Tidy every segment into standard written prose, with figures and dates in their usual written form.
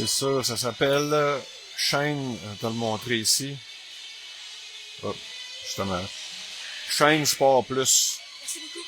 C'est ça, ça s'appelle Shane, je vais te le montrer ici. Oh, justement. Shane Sport Plus. Merci beaucoup.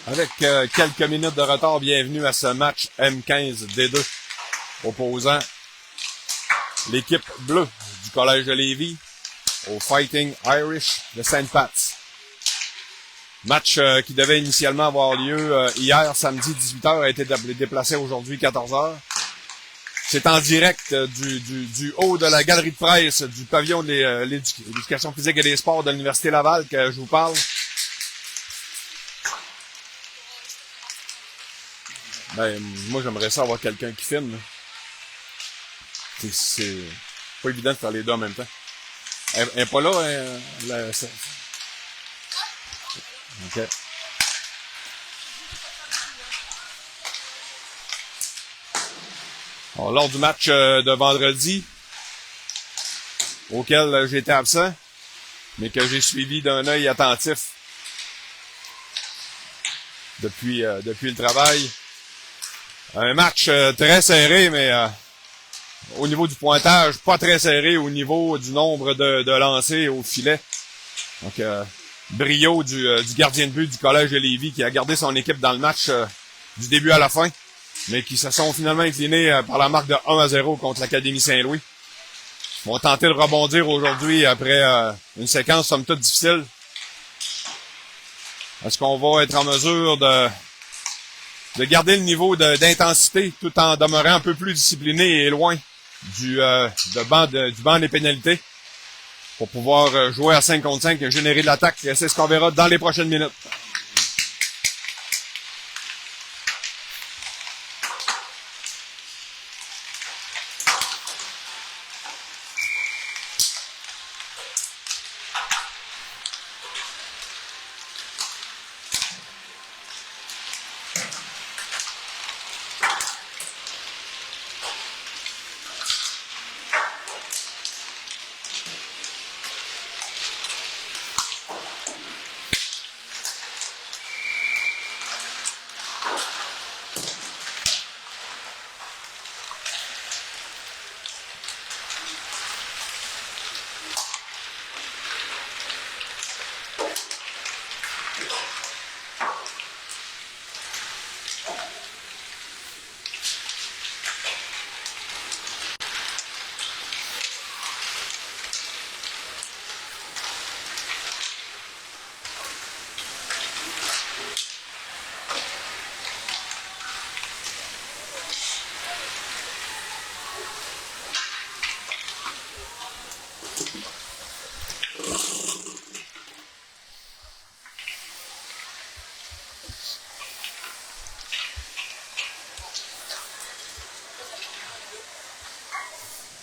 Avec quelques minutes de retard, bienvenue à ce match M15D2 opposant l'équipe bleue du Collège de Lévis au Fighting Irish de St. Pat's. Match qui devait initialement avoir lieu hier, samedi 18h, a été déplacé aujourd'hui 14h. C'est en direct du haut de la galerie de presse du pavillon de l'éducation physique et des sports de l'Université Laval que je vous parle. Ben, moi, j'aimerais ça avoir quelqu'un qui filme, là. C'est pas évident de faire les deux en même temps. Elle est pas là, OK. Alors, lors du match de vendredi, auquel j'étais absent, mais que j'ai suivi d'un œil attentif depuis le travail, un match très serré, mais au niveau du pointage, pas très serré au niveau du nombre de lancers au filet. Donc, brio du gardien de but du Collège de Lévis qui a gardé son équipe dans le match du début à la fin, mais qui se sont finalement inclinés par la marque de 1-0 contre l'Académie Saint-Louis. Ils vont tenter de rebondir aujourd'hui après une séquence somme toute difficile. Est-ce qu'on va être en mesure de garder le niveau d'intensité tout en demeurant un peu plus discipliné et loin du banc des pénalités pour pouvoir jouer à 5 contre 5 et générer de l'attaque? C'est ce qu'on verra dans les prochaines minutes.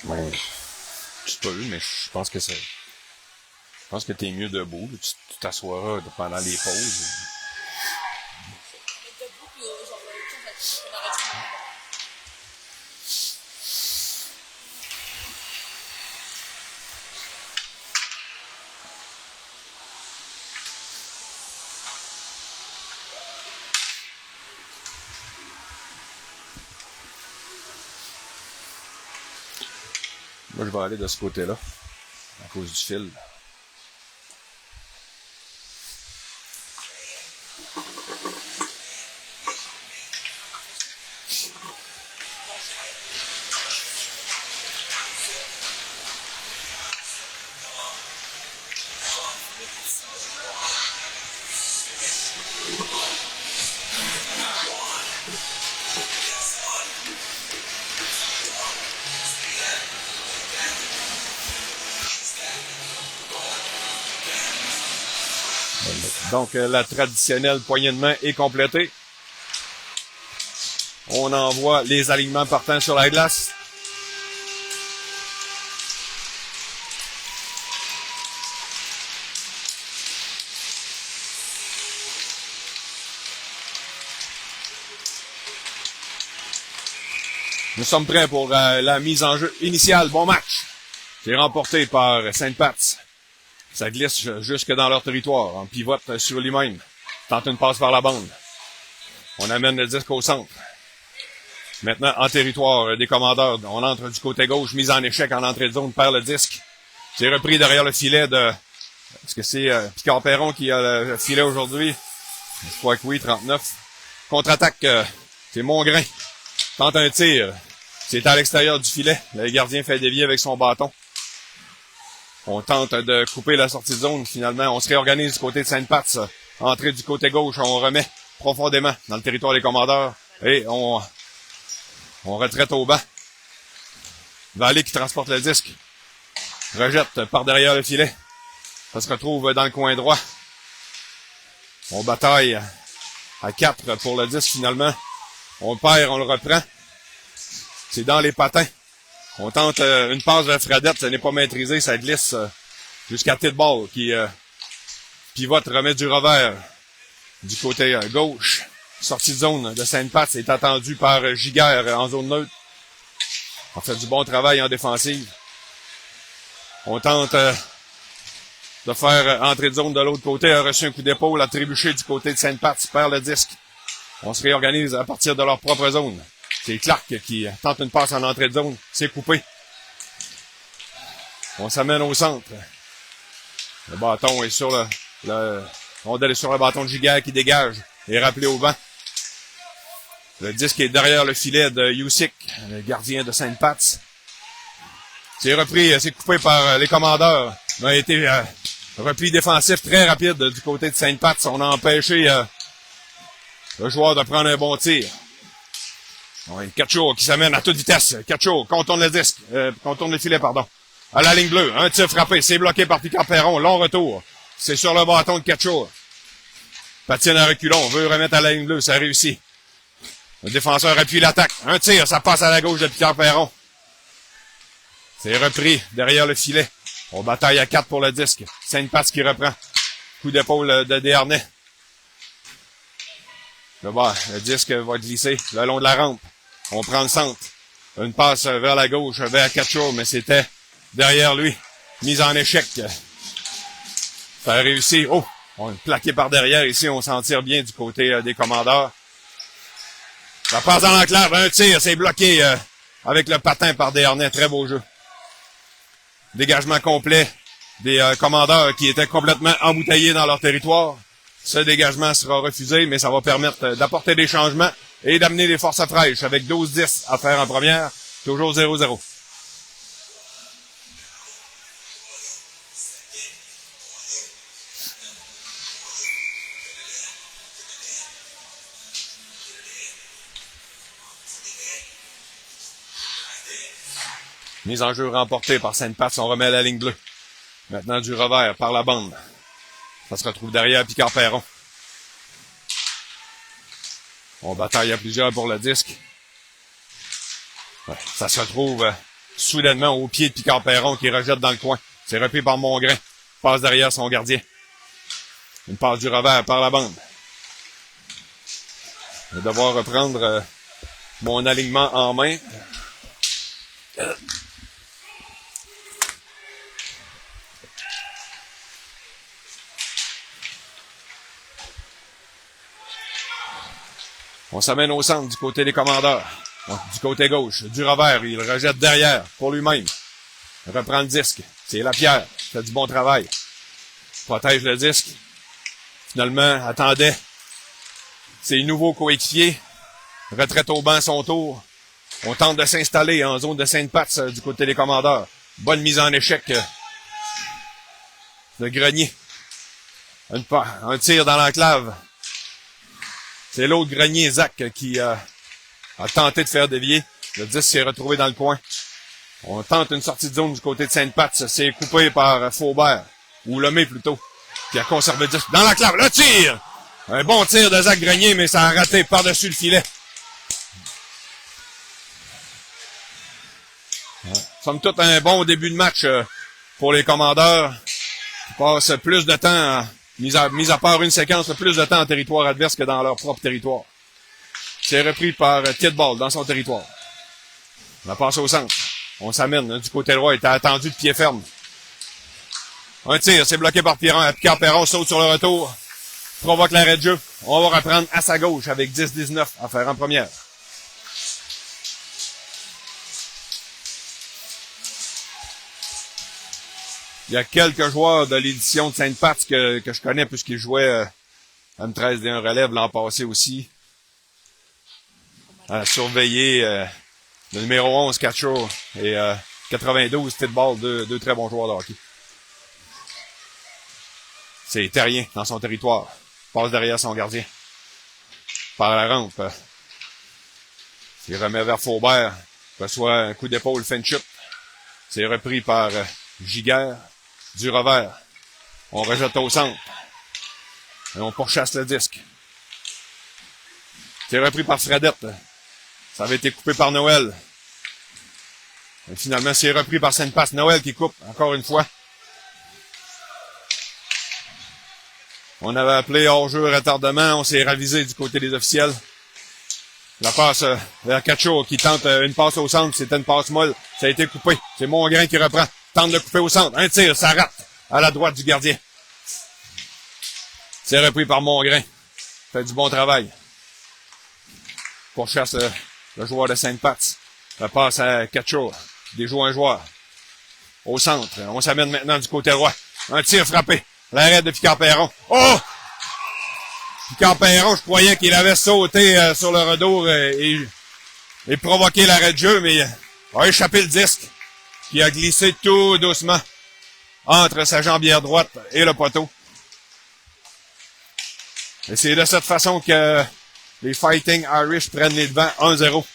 Ouais. Tu peux, mais je pense que c'est... Je pense que t'es mieux debout. Tu t'assoiras pendant les pauses. Moi, je vais aller de ce côté-là, à cause du fil. Donc, la traditionnelle poignée de main est complétée. On envoie les alignements partants sur la glace. Nous sommes prêts pour la mise en jeu initiale. Bon match. C'est remporté par Sainte-Pat's. Ça glisse jusque dans leur territoire. On pivote sur lui-même. Tente une passe par la bande. On amène le disque au centre. Maintenant, en territoire des commandeurs, on entre du côté gauche, mise en échec en entrée de zone, perd le disque. C'est repris derrière le filet de... Est-ce que c'est Picard-Perron qui a le filet aujourd'hui? Je crois que oui, 39. Contre-attaque, c'est Mongrain. Tente un tir. C'est à l'extérieur du filet. Le gardien fait dévier avec son bâton. On tente de couper la sortie de zone. Finalement, on se réorganise du côté de Sainte-Pat's. Entrée du côté gauche, on remet profondément dans le territoire des commandeurs. Et on retraite au banc. Vallée qui transporte le disque. Rejette par derrière le filet. Ça se retrouve dans le coin droit. On bataille à 4 pour le disque finalement. On le perd, on le reprend. C'est dans les patins. On tente une passe de Fradette, ça n'est pas maîtrisé, ça glisse jusqu'à Titball qui pivote, remet du revers du côté gauche. Sortie de zone de Sainte-Pat's est attendue par Giguère en zone neutre. On fait du bon travail en défensive. On tente de faire entrée de zone de l'autre côté, a reçu un coup d'épaule, a trébuché du côté de Sainte-Pat's, perd le disque. On se réorganise à partir de leur propre zone. C'est Clark qui tente une passe en entrée de zone. C'est coupé. On s'amène au centre. Le bâton est sur le rondelle est sur le bâton de Giguère qui dégage et rappelé au banc. Le disque est derrière le filet de Youssik, le gardien de Sainte-Pat's. C'est repris, c'est coupé par les commandeurs. Il a été repli défensif très rapide du côté de Sainte-Pat's. On a empêché le joueur de prendre un bon tir. Oui, Cacho qui s'amène à toute vitesse. Cacho contourne le disque, contourne le filet, pardon. À la ligne bleue, un tir frappé, c'est bloqué par Picard-Perron, long retour. C'est sur le bâton de Cacho. Patine à reculons, on veut remettre à la ligne bleue, ça réussit. Le défenseur appuie l'attaque. Un tir, ça passe à la gauche de Picard-Perron. C'est repris derrière le filet. On bataille à 4 pour le disque. Sainte-Pat's qui reprend. Coup d'épaule de Desharnais. Là-bas, le disque va glisser le long de la rampe. On prend le centre. Une passe vers la gauche, vers Cacho, mais c'était derrière lui. Mise en échec. Ça a réussi. Oh! On est plaqué par derrière. Ici, on s'en tire bien du côté des commandeurs. La passe dans l'enclave. Un tir, c'est bloqué avec le patin par Desharnais. Très beau jeu. Dégagement complet des commandeurs qui étaient complètement embouteillés dans leur territoire. Ce dégagement sera refusé, mais ça va permettre d'apporter des changements et d'amener des forces fraîches avec 12-10 à faire en première. Toujours 0-0. Mise en jeu remportée par Sainte-Pat's, on remet la ligne bleue. Maintenant du revers par la bande. Ça se retrouve derrière Picard-Perron. On bataille à plusieurs pour le disque. Ouais, ça se retrouve soudainement au pied de Picard-Perron qui rejette dans le coin. C'est repris par Mongrain. Passe derrière son gardien. Une passe du revers par la bande. Je vais devoir reprendre mon alignement en main. On s'amène au centre du côté des commandeurs. Du côté gauche, du revers, il rejette derrière pour lui-même. Il reprend le disque. C'est Lapierre. Fait du bon travail. Protège le disque. Finalement, attendait ses nouveaux coéquipiers. Retraite au banc son tour. On tente de s'installer en zone de Sainte-Pat's du côté des commandeurs. Bonne mise en échec de Grenier. Un tir dans l'enclave. C'est l'autre Grenier, Zach, qui a tenté de faire dévier. Le disque s'est retrouvé dans le coin. On tente une sortie de zone du côté de Sainte-Pat's. C'est coupé par Faubert. Ou Lemay plutôt. Qui a conservé le disque dans l'enclave. Le tir! Un bon tir de Zach Grenier, mais ça a raté par-dessus le filet. Somme toute un bon début de match pour les commandeurs. Qui passent plus de temps, mis à part une séquence, plus de temps en territoire adverse que dans leur propre territoire. C'est repris par Tidball dans son territoire. On va passer au centre. On s'amène du côté droit. Il était attendu de pied ferme. Un tir, c'est bloqué par Picard-Perron, saute sur le retour. Provoque l'arrêt de jeu. On va reprendre à sa gauche avec 10-19 à faire en première. Il y a quelques joueurs de l'édition de Sainte-Pat's que je connais puisqu'ils jouaient M13D1 relève l'an passé aussi. À surveiller le numéro 11, Catcher, et 92, Tidball, deux très bons joueurs de hockey. C'est Terrien dans son territoire. Passe derrière son gardien. Par la rampe. Il remet vers Faubert. Reçoit un coup d'épaule, fin de chute. C'est repris par Giguère. Du revers. On rejette au centre. Et on pourchasse le disque. C'est repris par Fredette. Ça avait été coupé par Noël. Et finalement, c'est repris par Sainte-Pat's. Noël qui coupe, encore une fois. On avait appelé hors-jeu retardement. On s'est ravisé du côté des officiels. La passe vers Cacho qui tente une passe au centre. C'était une passe molle. Ça a été coupé. C'est Mongrain qui reprend. Tente de couper au centre. Un tir, ça rate à la droite du gardien. C'est repris par Mongrain. Fait du bon travail. Pourchasse le joueur de Sainte-Pat's. La passe à Cacho. Déjoue un joueur. Au centre. On s'amène maintenant du côté droit. Un tir frappé. L'arrêt de Picard-Perron. Oh! Picard-Perron, je croyais qu'il avait sauté sur le redour et provoqué l'arrêt de jeu, mais a échappé le disque qui a glissé tout doucement entre sa jambière droite et le poteau. Et c'est de cette façon que les Fighting Irish prennent les devants 1-0.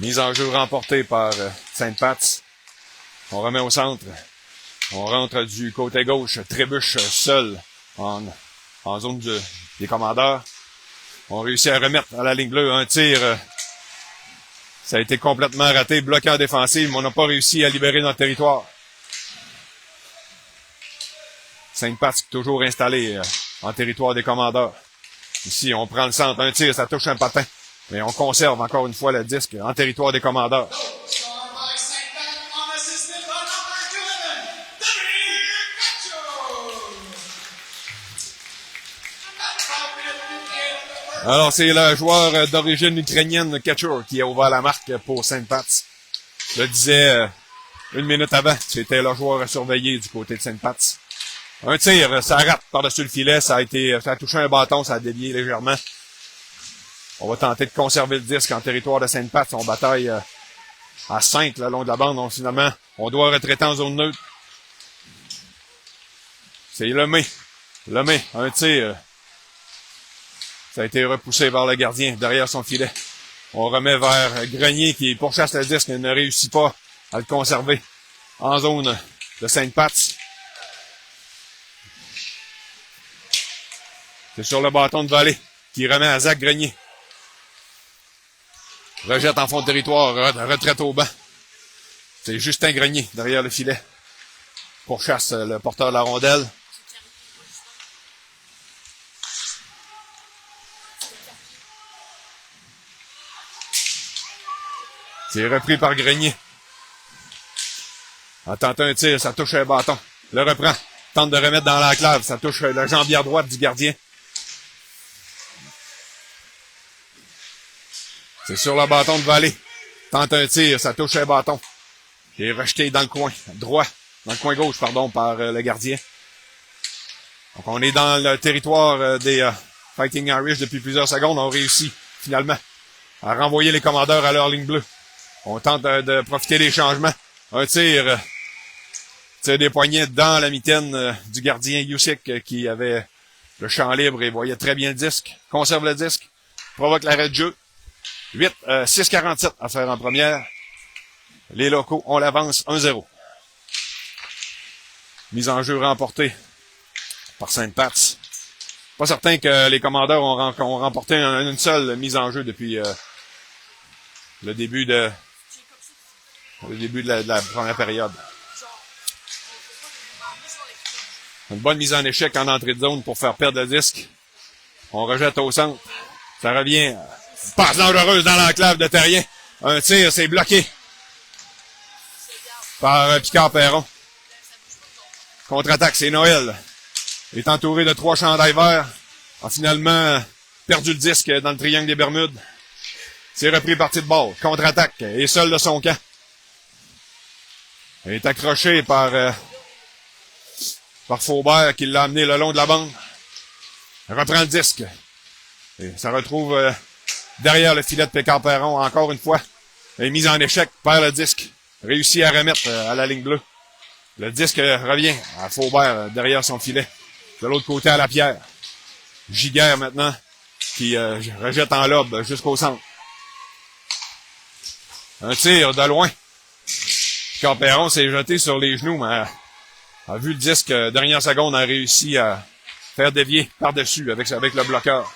Mise en jeu remportée par Sainte-Pat's. On remet au centre. On rentre du côté gauche. Trébuche seul en zone des commandeurs. On réussit à remettre à la ligne bleue un tir. Ça a été complètement raté, bloqué en défensive, mais on n'a pas réussi à libérer notre territoire. Sainte-Pat's toujours installé en territoire des commandeurs. Ici, on prend le centre. Un tir, ça touche un patin. Mais on conserve encore une fois le disque en territoire des commandeurs. Alors, c'est le joueur d'origine ukrainienne, Catcher, qui a ouvert la marque pour Sainte-Pat's. Je le disais une minute avant, c'était le joueur surveillé du côté de Sainte-Pat's. Un tir, ça rate par-dessus le filet, ça a touché un bâton, ça a dévié légèrement. On va tenter de conserver le disque en territoire de Sainte-Pat's. On bataille à 5 le long de la bande. Donc, finalement, on doit retraiter en zone neutre. C'est Lemay. Lemay, un tir. Ça a été repoussé par le gardien derrière son filet. On remet vers Grenier qui pourchasse le disque et ne réussit pas à le conserver en zone de Sainte-Pat's. C'est sur le bâton de Vallée qui remet à Zach Grenier. Rejette en fond de territoire, retraite au banc. C'est Justin Grenier derrière le filet. Pourchasse le porteur de la rondelle. C'est repris par Grenier. En tentant un tir, ça touche un bâton. Le reprend. Tente de remettre dans l'enclave. Ça touche la jambière droite du gardien. C'est sur le bâton de Vallée. Tente un tir, ça touche un bâton. Il est rejeté dans le coin droit. Dans le coin gauche, pardon, par le gardien. Donc on est dans le territoire des Fighting Irish depuis plusieurs secondes. On réussit finalement à renvoyer les commandeurs à leur ligne bleue. On tente de profiter des changements. Un tir des poignets dans la mitaine du gardien Youssik qui avait le champ libre et voyait très bien le disque. Conserve le disque. Provoque l'arrêt de jeu. 6:47 à faire en première. Les locaux ont l'avance 1-0. Mise en jeu remportée par Sainte-Pat's. Pas certain que les commandeurs ont remporté une seule mise en jeu depuis le début de la première période. Une bonne mise en échec en entrée de zone pour faire perdre le disque. On rejette au centre. Ça revient. Passe dangereuse dans l'enclave de Terrien. Un tir, c'est bloqué par Picard-Perron. Contre-attaque, c'est Noël. Il est entouré de 3 chandails verts. A finalement perdu le disque dans le triangle des Bermudes. C'est repris parti de balle. Contre-attaque. Et seul de son camp. Il est accroché par Faubert qui l'a amené le long de la bande. Il reprend le disque. Et ça retrouve derrière le filet de Picard-Perron encore une fois. Il est mis en échec, perd le disque. Réussit à remettre à la ligne bleue. Le disque revient à Faubert derrière son filet. De l'autre côté à la pierre. Giguère maintenant qui rejette en lobe jusqu'au centre. Un tir de loin. Picard-Perron s'est jeté sur les genoux, mais a vu le disque dernière seconde, a réussi à faire dévier par-dessus avec le bloqueur.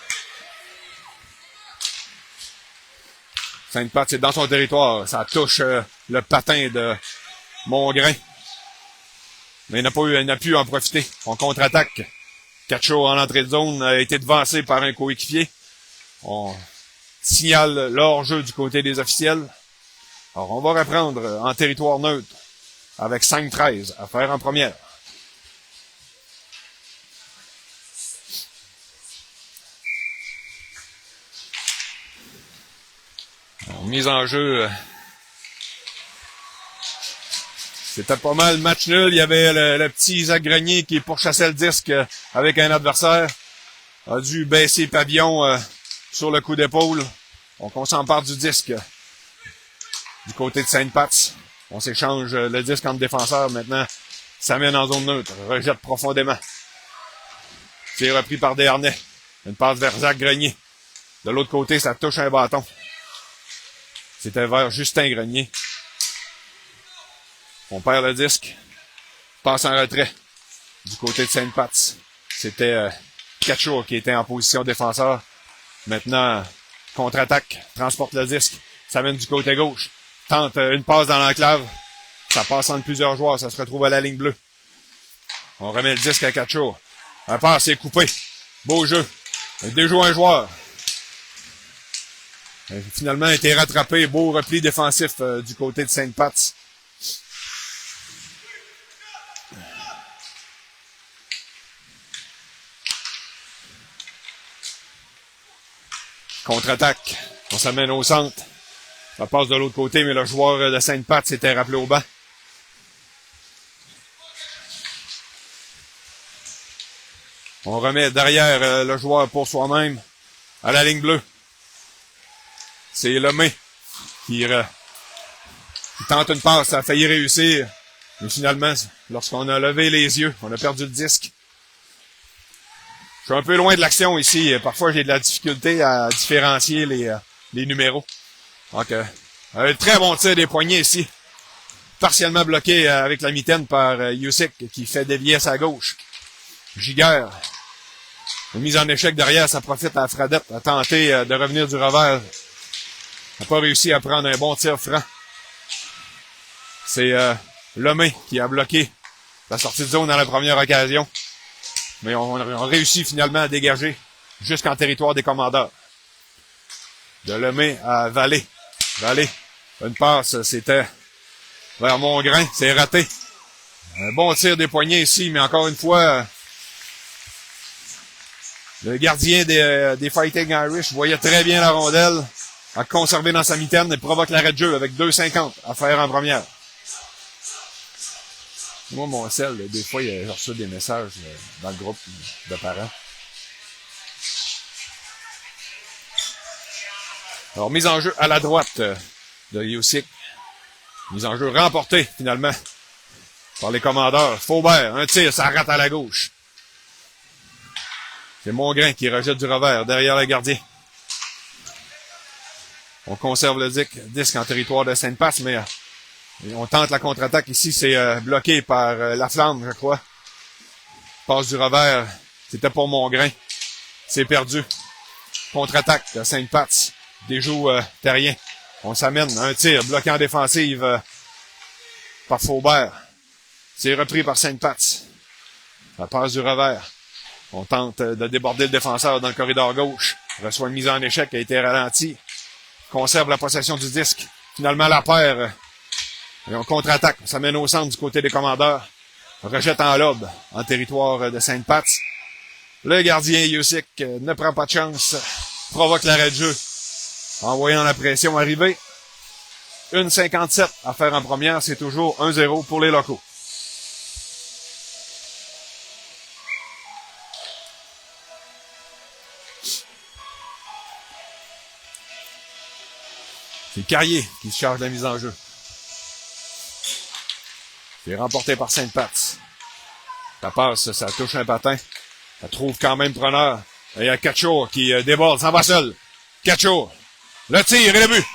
Sainte-Pat's est dans son territoire. Ça touche le patin de Mongrain. Mais il n'a pu en profiter. On contre-attaque. Cacho en entrée de zone a été devancé par un coéquipier. On signale l'hors-jeu du côté des officiels. Alors, on va reprendre en territoire neutre avec 5-13 à faire en première. Alors, mise en jeu. C'était pas mal match nul. Il y avait le petit Zach Grenier qui pourchassait le disque avec un adversaire. A dû baisser pavillon sur le coup d'épaule. Donc on s'empare du disque du côté de Sainte-Pat's. On s'échange le disque entre défenseurs. Maintenant, ça mène en zone neutre. Rejette profondément. C'est repris par Desharnais. Une passe vers Zach Grenier. De l'autre côté, ça touche un bâton. C'était vers Justin Grenier. On perd le disque. Passe en retrait du côté de Sainte-Pat's. C'était Cacho qui était en position défenseur. Maintenant, contre-attaque. Transporte le disque. Ça mène du côté gauche. Tente une passe dans l'enclave. Ça passe entre plusieurs joueurs. Ça se retrouve à la ligne bleue. On remet le disque à Cacho. Un passe, c'est coupé. Beau jeu. Il déjoue un joueur. Finalement, il a été rattrapé. Beau repli défensif du côté de Sainte-Pat's. Contre-attaque. On s'amène au centre. Ça passe de l'autre côté, mais le joueur de Sainte-Pat's s'était rappelé au banc. On remet derrière le joueur pour soi-même à la ligne bleue. C'est Lemay qui tente une passe. Ça a failli réussir. Mais finalement, lorsqu'on a levé les yeux, on a perdu le disque. Je suis un peu loin de l'action ici. Parfois, j'ai de la difficulté à différencier les numéros. Donc, un très bon tir des poignets ici. Partiellement bloqué avec la mitaine par Usyk qui fait dévier sa gauche. Giguère. Une mise en échec derrière, ça profite à Fradette. A tenté de revenir du revers. N'a pas réussi à prendre un bon tir franc. C'est Lemay qui a bloqué la sortie de zone dans la première occasion. Mais on réussit finalement à dégager jusqu'en territoire des commandeurs. De Lemay à Vallée. Vallée. Une passe, c'était vers Mongrain. C'est raté. Un bon tir des poignets ici, mais encore une fois, le gardien des Fighting Irish voyait très bien la rondelle, a conservé dans sa mitaine et provoque l'arrêt de jeu avec 2,50 à faire en première. Moi, mon sel, des fois, j'ai reçu des messages dans le groupe de parents. Alors, mise en jeu à la droite de Usyk. Mise en jeu remportée, finalement, par les commandeurs. Faubert, un tir, ça rate à la gauche. C'est Mongrain qui rejette du revers derrière le gardien. On conserve le disque en territoire de Sainte-Passe, mais on tente la contre-attaque. Ici, c'est bloqué par Laflamme, je crois. Passe du revers. C'était pour Mongrain. C'est perdu. Contre-attaque de Sainte-Passe. Déjoue terrien. On s'amène. Un tir bloqué en défensive par Faubert. C'est repris par Sainte-Passe. La passe du revers. On tente de déborder le défenseur dans le corridor gauche. Reçoit une mise en échec qui a été ralentie. Conserve la possession du disque. Finalement, la paire. Et on contre-attaque. On s'amène au centre du côté des commandeurs. On rejette en lobe en territoire de Sainte-Passe. Le gardien Usyk ne prend pas de chance. Provoque l'arrêt de jeu. En voyant la pression arriver. 1,57 à faire en première. C'est toujours 1-0 pour les locaux. C'est Carrier qui se charge de la mise en jeu. C'est remporté par Sainte-Passe. Ça passe, ça touche un patin. Ça trouve quand même preneur. Et il y a Kachour qui déborde, s'en va seul. Kachour. Le tir et le but.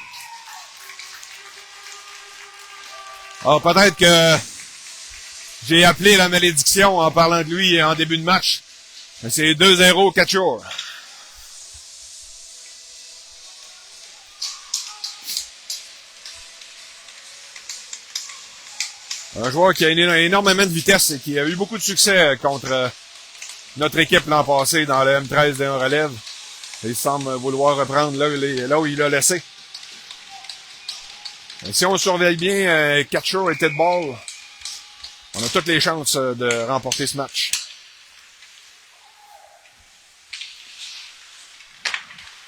Alors peut-être que j'ai appelé la malédiction en parlant de lui en début de match. Mais c'est 2-0 Kachour. Un joueur qui a énormément de vitesse et qui a eu beaucoup de succès contre notre équipe l'an passé dans le M13 d'un relève. Il semble vouloir reprendre là où il l'a laissé. Et si on surveille bien, Kachour et Ted Ball, on a toutes les chances de remporter ce match.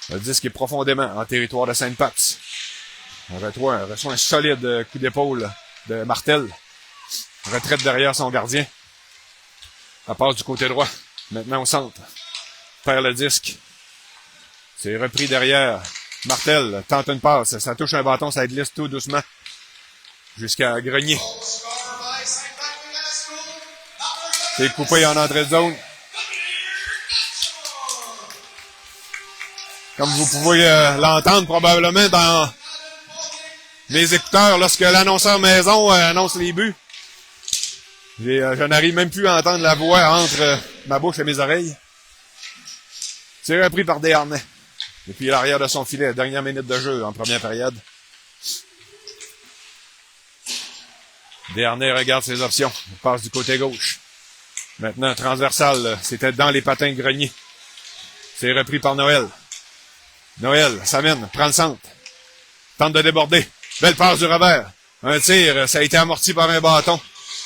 Le disque est profondément en territoire de Sainte-Passe. On reçoit un solide coup d'épaule de Martel. Retraite derrière son gardien. Elle passe du côté droit. Maintenant au centre. Perd le disque. C'est repris derrière. Martel tente une passe. Ça touche un bâton, ça glisse tout doucement. Jusqu'à Grenier. C'est coupé en entrée de zone. Comme vous pouvez l'entendre probablement dans mes écouteurs lorsque l'annonceur maison annonce les buts. Je n'arrive même plus à entendre la voix entre ma bouche et mes oreilles. C'est repris par Desharnais. Depuis l'arrière de son filet, dernière minute de jeu en première période. Desharnais regarde ses options. Il passe du côté gauche. Maintenant, transversal, c'était dans les patins de Grenier. C'est repris par Noël. Noël s'amène, prend le centre. Tente de déborder. Belle passe du revers. Un tir, ça a été amorti par un bâton.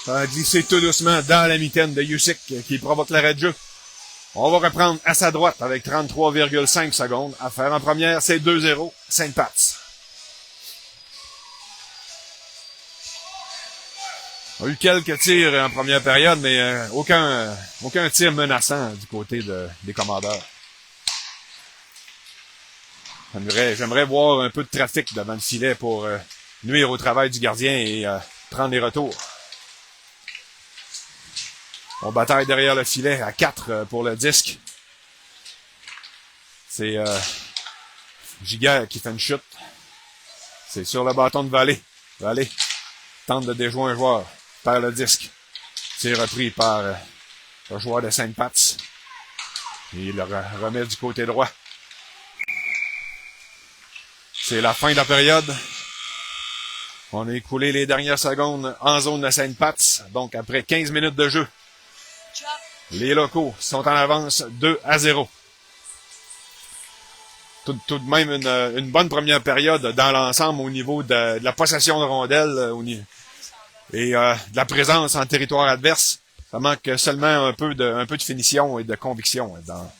Ça a glissé tout doucement dans la mitaine de Usyk qui provoque l'arrêt de jeu. On va reprendre à sa droite avec 33,5 secondes à faire en première. C'est 2-0, Sainte-Passe. On a eu quelques tirs en première période, mais aucun tir menaçant du côté des commandeurs. J'aimerais voir un peu de trafic devant le filet pour nuire au travail du gardien et prendre les retours. On bataille derrière le filet à 4 pour le disque. C'est Giguère qui fait une chute. C'est sur le bâton de Vallée. Vallée tente de déjouer un joueur. Perd le disque. C'est repris par le joueur de Sainte-Pats. Il le remet du côté droit. C'est la fin de la période. On a écoulé les dernières secondes en zone de Sainte-Pats. Donc, après 15 minutes de jeu, les locaux sont en avance 2-0. Tout de même une bonne première période dans l'ensemble au niveau de la possession de rondelles et de la présence en territoire adverse. Ça manque seulement un peu de finition et de conviction dans.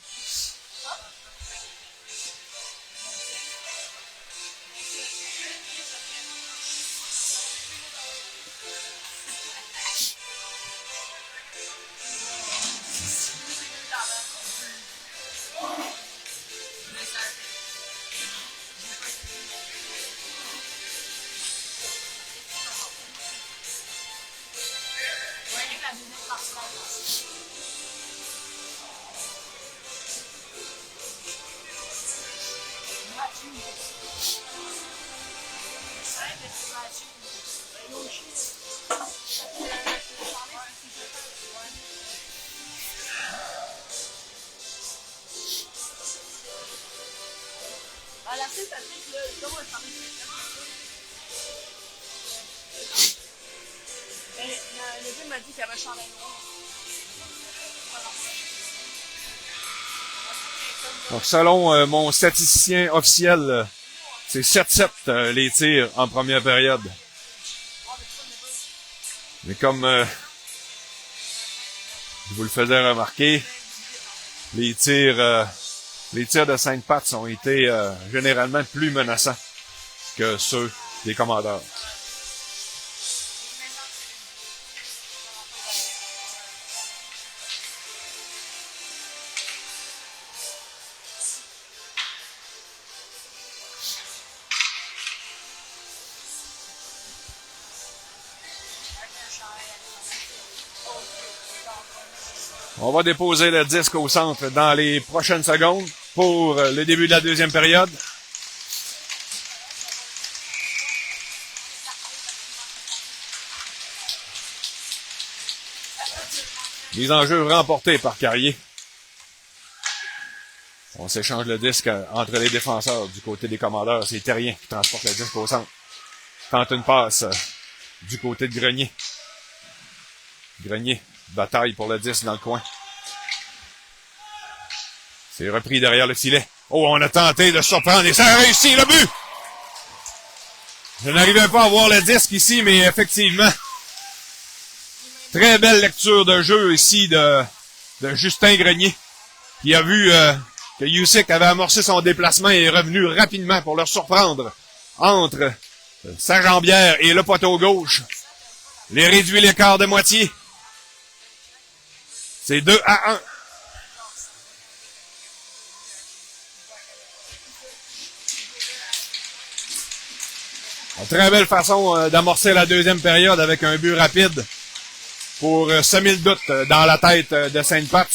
Donc, selon mon statisticien officiel, c'est 7-7 les tirs en première période. Mais comme je vous le faisais remarquer, les tirs de Sainte-Pats ont été généralement plus menaçants que ceux des Commandeurs. On va déposer le disque au centre dans les prochaines secondes pour le début de la deuxième période. Les enjeux remportés par Carrier. On s'échange le disque entre les défenseurs du côté des Commandeurs. C'est Terrien qui transporte le disque au centre. Tente une passe du côté de Grenier. Grenier bataille pour le 10 dans le coin. C'est repris derrière le filet. Oh, on a tenté de surprendre et ça a réussi, le but! Je n'arrivais pas à voir le disque ici, mais effectivement, très belle lecture de jeu ici de Justin Grenier, qui a vu que Youssek avait amorcé son déplacement et est revenu rapidement pour le surprendre entre sa jambière et le poteau gauche. Les réduit l'écart de moitié. C'est 2-1. Une très belle façon d'amorcer la deuxième période avec un but rapide pour semer le doute dans la tête de Sainte-Pats.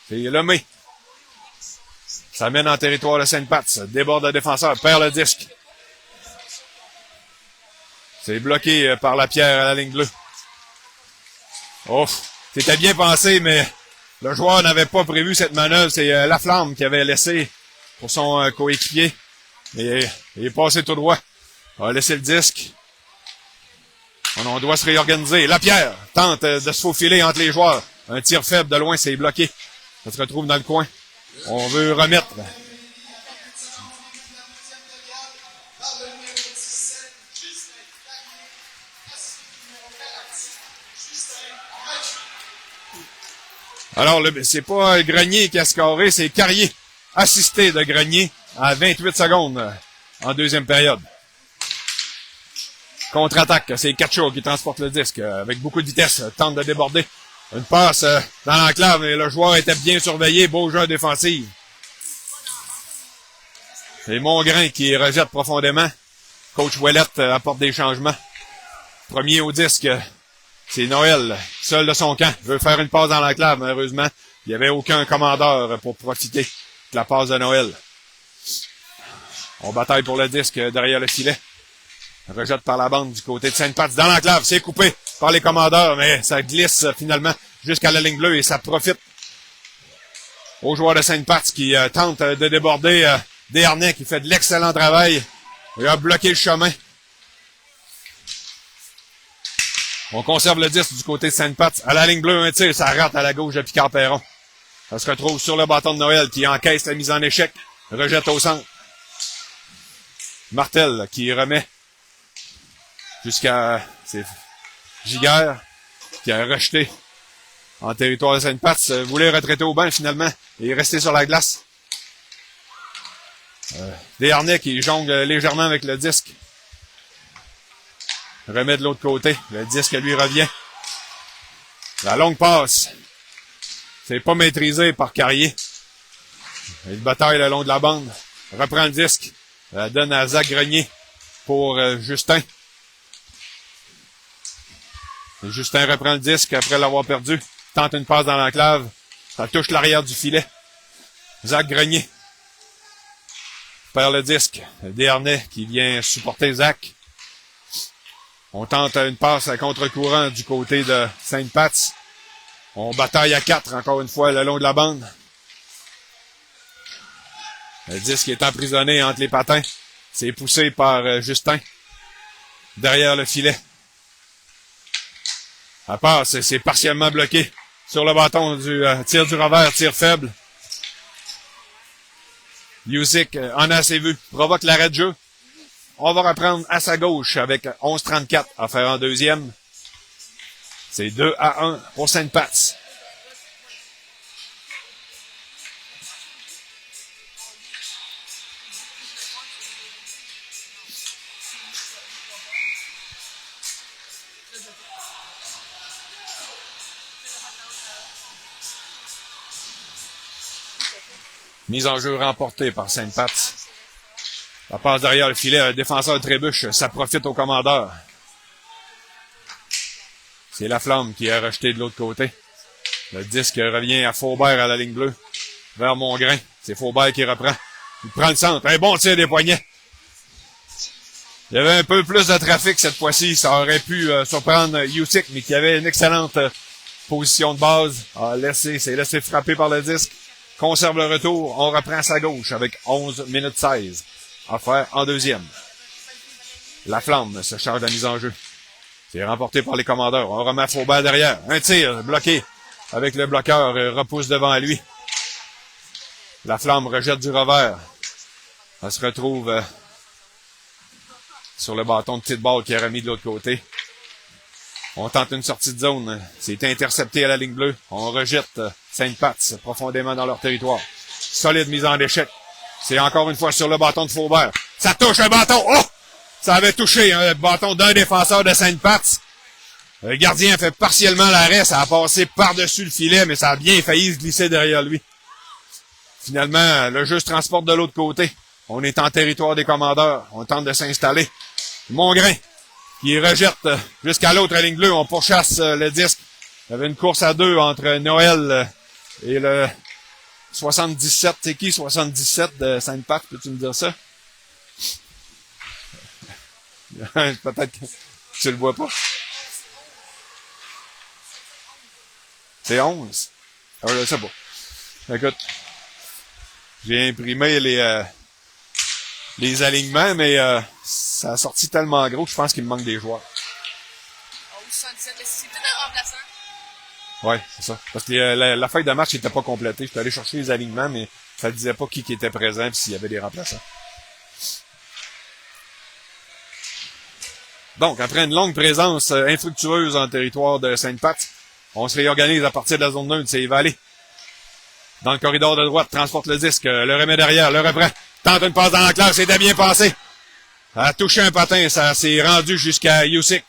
C'est Lemay. Ça mène en territoire de Sainte-Pats. Déborde le défenseur, perd le disque. C'est bloqué par la pierre à la ligne bleue. Ouf, c'était bien pensé, mais le joueur n'avait pas prévu cette manœuvre. C'est Laflamme qui avait laissé pour son coéquipier. Et il est passé tout droit. On a laissé le disque. On doit se réorganiser. Lapierre tente de se faufiler entre les joueurs. Un tir faible de loin, c'est bloqué. Ça se retrouve dans le coin. On veut remettre. Alors, c'est pas Grenier qui a scoré, c'est Carrier, assisté de Grenier à 28 secondes en deuxième période. Contre-attaque, c'est Cacho qui transporte le disque avec beaucoup de vitesse, tente de déborder. Une passe dans l'enclave et le joueur était bien surveillé, beau jeu défensif. C'est Mongrain qui rejette profondément. Coach Ouellette apporte des changements. Premier au disque, c'est Noël, seul de son camp. Il veut faire une passe dans l'enclave, malheureusement. Il n'y avait aucun commandeur pour profiter de la passe de Noël. On bataille pour le disque derrière le filet. Rejette par la bande du côté de Sainte-Pat. Dans l'enclave, c'est coupé par les commandeurs, mais ça glisse finalement jusqu'à la ligne bleue et ça profite aux joueurs de Sainte-Pat qui tentent de déborder Desharnais qui fait de l'excellent travail. Il a bloqué le chemin. On conserve le 10 du côté de Sainte-Pat. À la ligne bleue, un tir, ça rate à la gauche de Picard-Perron. Ça se retrouve sur le bâton de Noël qui encaisse la mise en échec. Rejette au centre. Martel qui remet jusqu'à Giguère qui a rejeté en territoire de Sainte-Pat. Voulait retraiter au banc finalement et rester sur la glace. Desharnais qui jongle légèrement avec le disque. Remet de l'autre côté. Le disque lui revient. La longue passe. C'est pas maîtrisé par Carrier. Il bataille le long de la bande. Reprend le disque. La donne à Zach Grenier pour Justin. Et Justin reprend le disque après l'avoir perdu. Tente une passe dans l'enclave. Ça touche l'arrière du filet. Zach Grenier perd le disque. Desharnais qui vient supporter Zach. On tente une passe à contre-courant du côté de Sainte-Pat. On bataille à 4 encore une fois le long de la bande. Le disque est emprisonné entre les patins. C'est poussé par Justin. Derrière le filet. La passe, c'est partiellement bloqué. Sur le bâton du tir du revers, tir faible. Yuzik en a assez vu. Provoque l'arrêt de jeu. On va reprendre à sa gauche avec 11-34 à faire en deuxième. C'est 2-1 pour Sainte-Pat. Mise en jeu remportée par Sainte-Pat. La passe derrière le filet, le défenseur trébuche, ça profite au commandeur. C'est Laflamme qui a rejeté de l'autre côté. Le disque revient à Faubert à la ligne bleue. Vers Mongrain. C'est Faubert qui reprend. Il prend le centre. Un bon tir des poignets. Il y avait un peu plus de trafic cette fois-ci. Ça aurait pu surprendre Yuzik, mais qui avait une excellente position de base. C'est laissé frapper par le disque. Conserve le retour. On reprend à sa gauche avec 11 minutes 16 à faire en deuxième. Laflamme se charge de la mise en jeu. C'est remporté par les commandeurs. On remet Faubert derrière. Un tir bloqué avec le bloqueur repousse devant lui. Laflamme rejette du revers. Elle se retrouve sur le bâton de petite balle qui est remis de l'autre côté. On tente une sortie de zone. C'est intercepté à la ligne bleue. On rejette Sainte-Pat profondément dans leur territoire. Solide mise en échec. C'est encore une fois sur le bâton de Faubert. Ça touche un bâton. Oh! Ça avait touché le bâton d'un défenseur de Sainte-Pat. Le gardien fait partiellement l'arrêt. Ça a passé par-dessus le filet, mais ça a bien failli se glisser derrière lui. Finalement, le jeu se transporte de l'autre côté. On est en territoire des commandeurs. On tente de s'installer. Mongrain qui rejette jusqu'à l'autre ligne bleue. On pourchasse le disque. Il y avait une course à deux entre Noël et le 77. C'est qui 77 de Sainte-Pat? Peux-tu me dire ça? Peut-être que tu le vois pas. C'est 11. Ah, je sais pas. Écoute, j'ai imprimé les alignements, mais ça a sorti tellement gros que je pense qu'il me manque des joueurs. Oh, 77, c'est peut-être un remplaçant. Ouais, c'est ça. Parce que la feuille de match n'était pas complétée. Je suis allé chercher les alignements, mais ça ne disait pas qui était présent et s'il y avait des remplaçants. Donc, après une longue présence infructueuse en territoire de Sainte-Pat, on se réorganise à partir de la zone neutre, c'est Vallée. Dans le corridor de droite, transporte le disque, le remet derrière, le reprend, tente une passe dans la classe, c'était bien passé. Ça a touché un patin, ça s'est rendu jusqu'à Yuzik.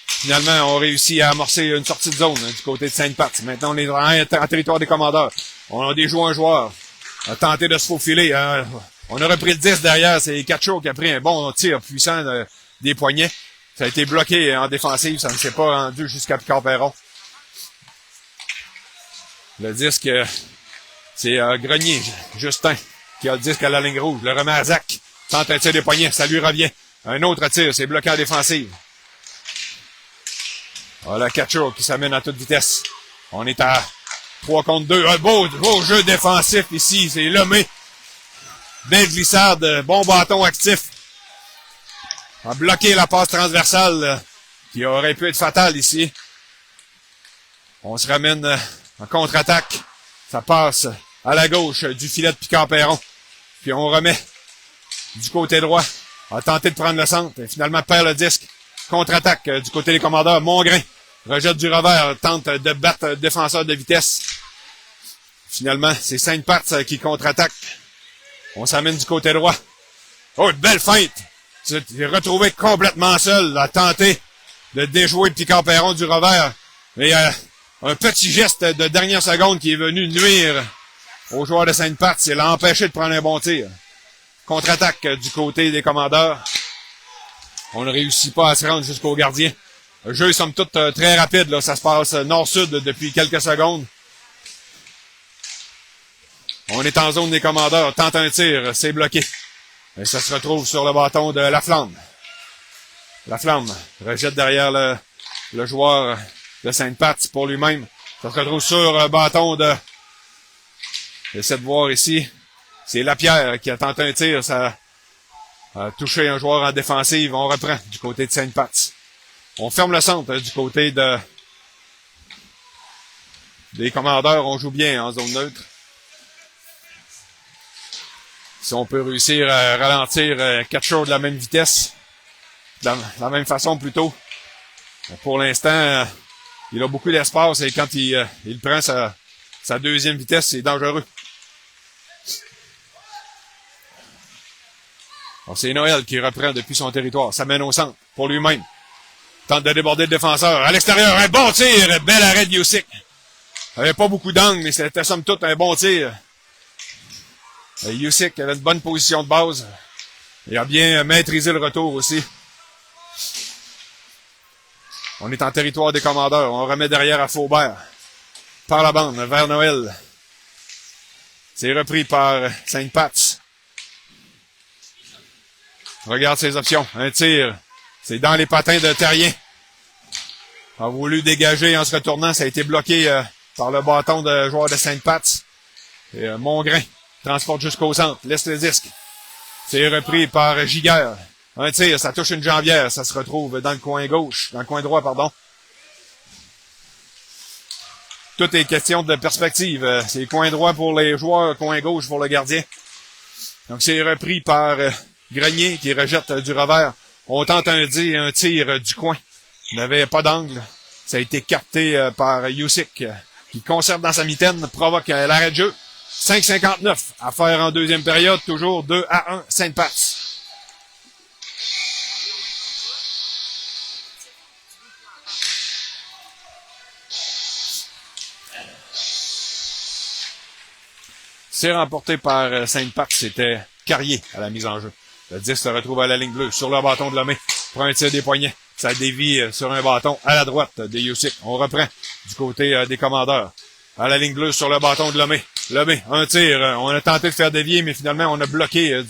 Finalement, on réussit à amorcer une sortie de zone du côté de Sainte-Pat. Maintenant, on est en territoire des commandeurs. On a des joueurs. On a tenté de se faufiler. On a repris le 10 derrière. C'est Cacho qui a pris un bon tir puissant des poignets. Ça a été bloqué en défensive. Ça ne s'est pas rendu jusqu'à Picard-Perron. Le disque, c'est Grenier, Justin, qui a le disque à la ligne rouge. Le remet à Zach. Tente un tir des poignets. Ça lui revient. Un autre tir. C'est bloqué en défensive. Voilà Katcho qui s'amène à toute vitesse. On est à 3 contre 2. Un beau jeu défensif ici. C'est Lemay. Belle glissade. Bon bâton actif. A bloqué la passe transversale qui aurait pu être fatale ici. On se ramène en contre-attaque. Ça passe à la gauche du filet de Picard-Perron. Puis on remet du côté droit. A tenté de prendre le centre et finalement perd le disque. Contre-attaque du côté des commandeurs. Mongrain rejette du revers, tente de battre le défenseur de vitesse. Finalement, c'est Sainte-Pat qui contre-attaque. On s'amène du côté droit. Oh, une belle feinte! Tu t'es retrouvé complètement seul à tenter de déjouer Picard-Perron du revers. Mais un petit geste de dernière seconde qui est venu nuire au joueur de Sainte-Pat, c'est l'empêcher de prendre un bon tir. Contre-attaque du côté des commandeurs. On ne réussit pas à se rendre jusqu'au gardien. Le jeu est somme toute très rapide. Là. Ça se passe nord-sud depuis quelques secondes. On est en zone des commandeurs. Tente un tir, c'est bloqué. Et ça se retrouve sur le bâton de Laflamme. Laflamme rejette derrière le joueur de Sainte-Pat pour lui-même. Ça se retrouve sur le bâton de... J'essaie de voir ici. C'est Lapierre qui a tenté un tir. Ça a touché un joueur en défensive. On reprend du côté de Sainte-Pat. On ferme le centre du côté des commandeurs. On joue bien en zone neutre. Si on peut réussir à ralentir Katcho de la même vitesse, de la même façon plutôt. Pour l'instant, il a beaucoup d'espace et quand il prend sa deuxième vitesse, c'est dangereux. Bon, c'est Noël qui reprend depuis son territoire. Ça mène au centre pour lui-même. Tente de déborder le défenseur. À l'extérieur, un bon tir. Bel arrêt de Youssik. Il avait pas beaucoup d'angle, mais c'était somme toute un bon tir. Youssik avait une bonne position de base. Il a bien maîtrisé le retour aussi. On est en territoire des commandeurs. On remet derrière à Faubert. Par la bande, vers Noël. C'est repris par Sainte-Pat. Regarde ses options. Un tir. C'est dans les patins de Terrien. A voulu dégager en se retournant. Ça a été bloqué par le bâton de joueur de Sainte-Pat. Et Mongrain transporte jusqu'au centre. Laisse le disque. C'est repris par Giguère. Un tir. Ça touche une jambière. Ça se retrouve dans le coin gauche. Dans le coin droit, pardon. Tout est question de perspective. C'est coin droit pour les joueurs, coin gauche pour le gardien. Donc c'est repris par Grenier qui rejette du revers. On tente un tir du coin. Il n'avait pas d'angle. Ça a été capté par Youssik qui conserve dans sa mitaine, provoque l'arrêt de jeu. 5,59 à faire en deuxième période. Toujours 2-1 Sainte-Pat. C'est remporté par Sainte-Pat. C'était Carrier à la mise en jeu. Le 10 se retrouve à la ligne bleue, sur le bâton de Lemay. Prend un tir des poignets. Ça dévie sur un bâton à la droite des Youssik. On reprend du côté des commandeurs. À la ligne bleue, sur le bâton de Lemay. Lemay, un tir. On a tenté de faire dévier, mais finalement, on a bloqué.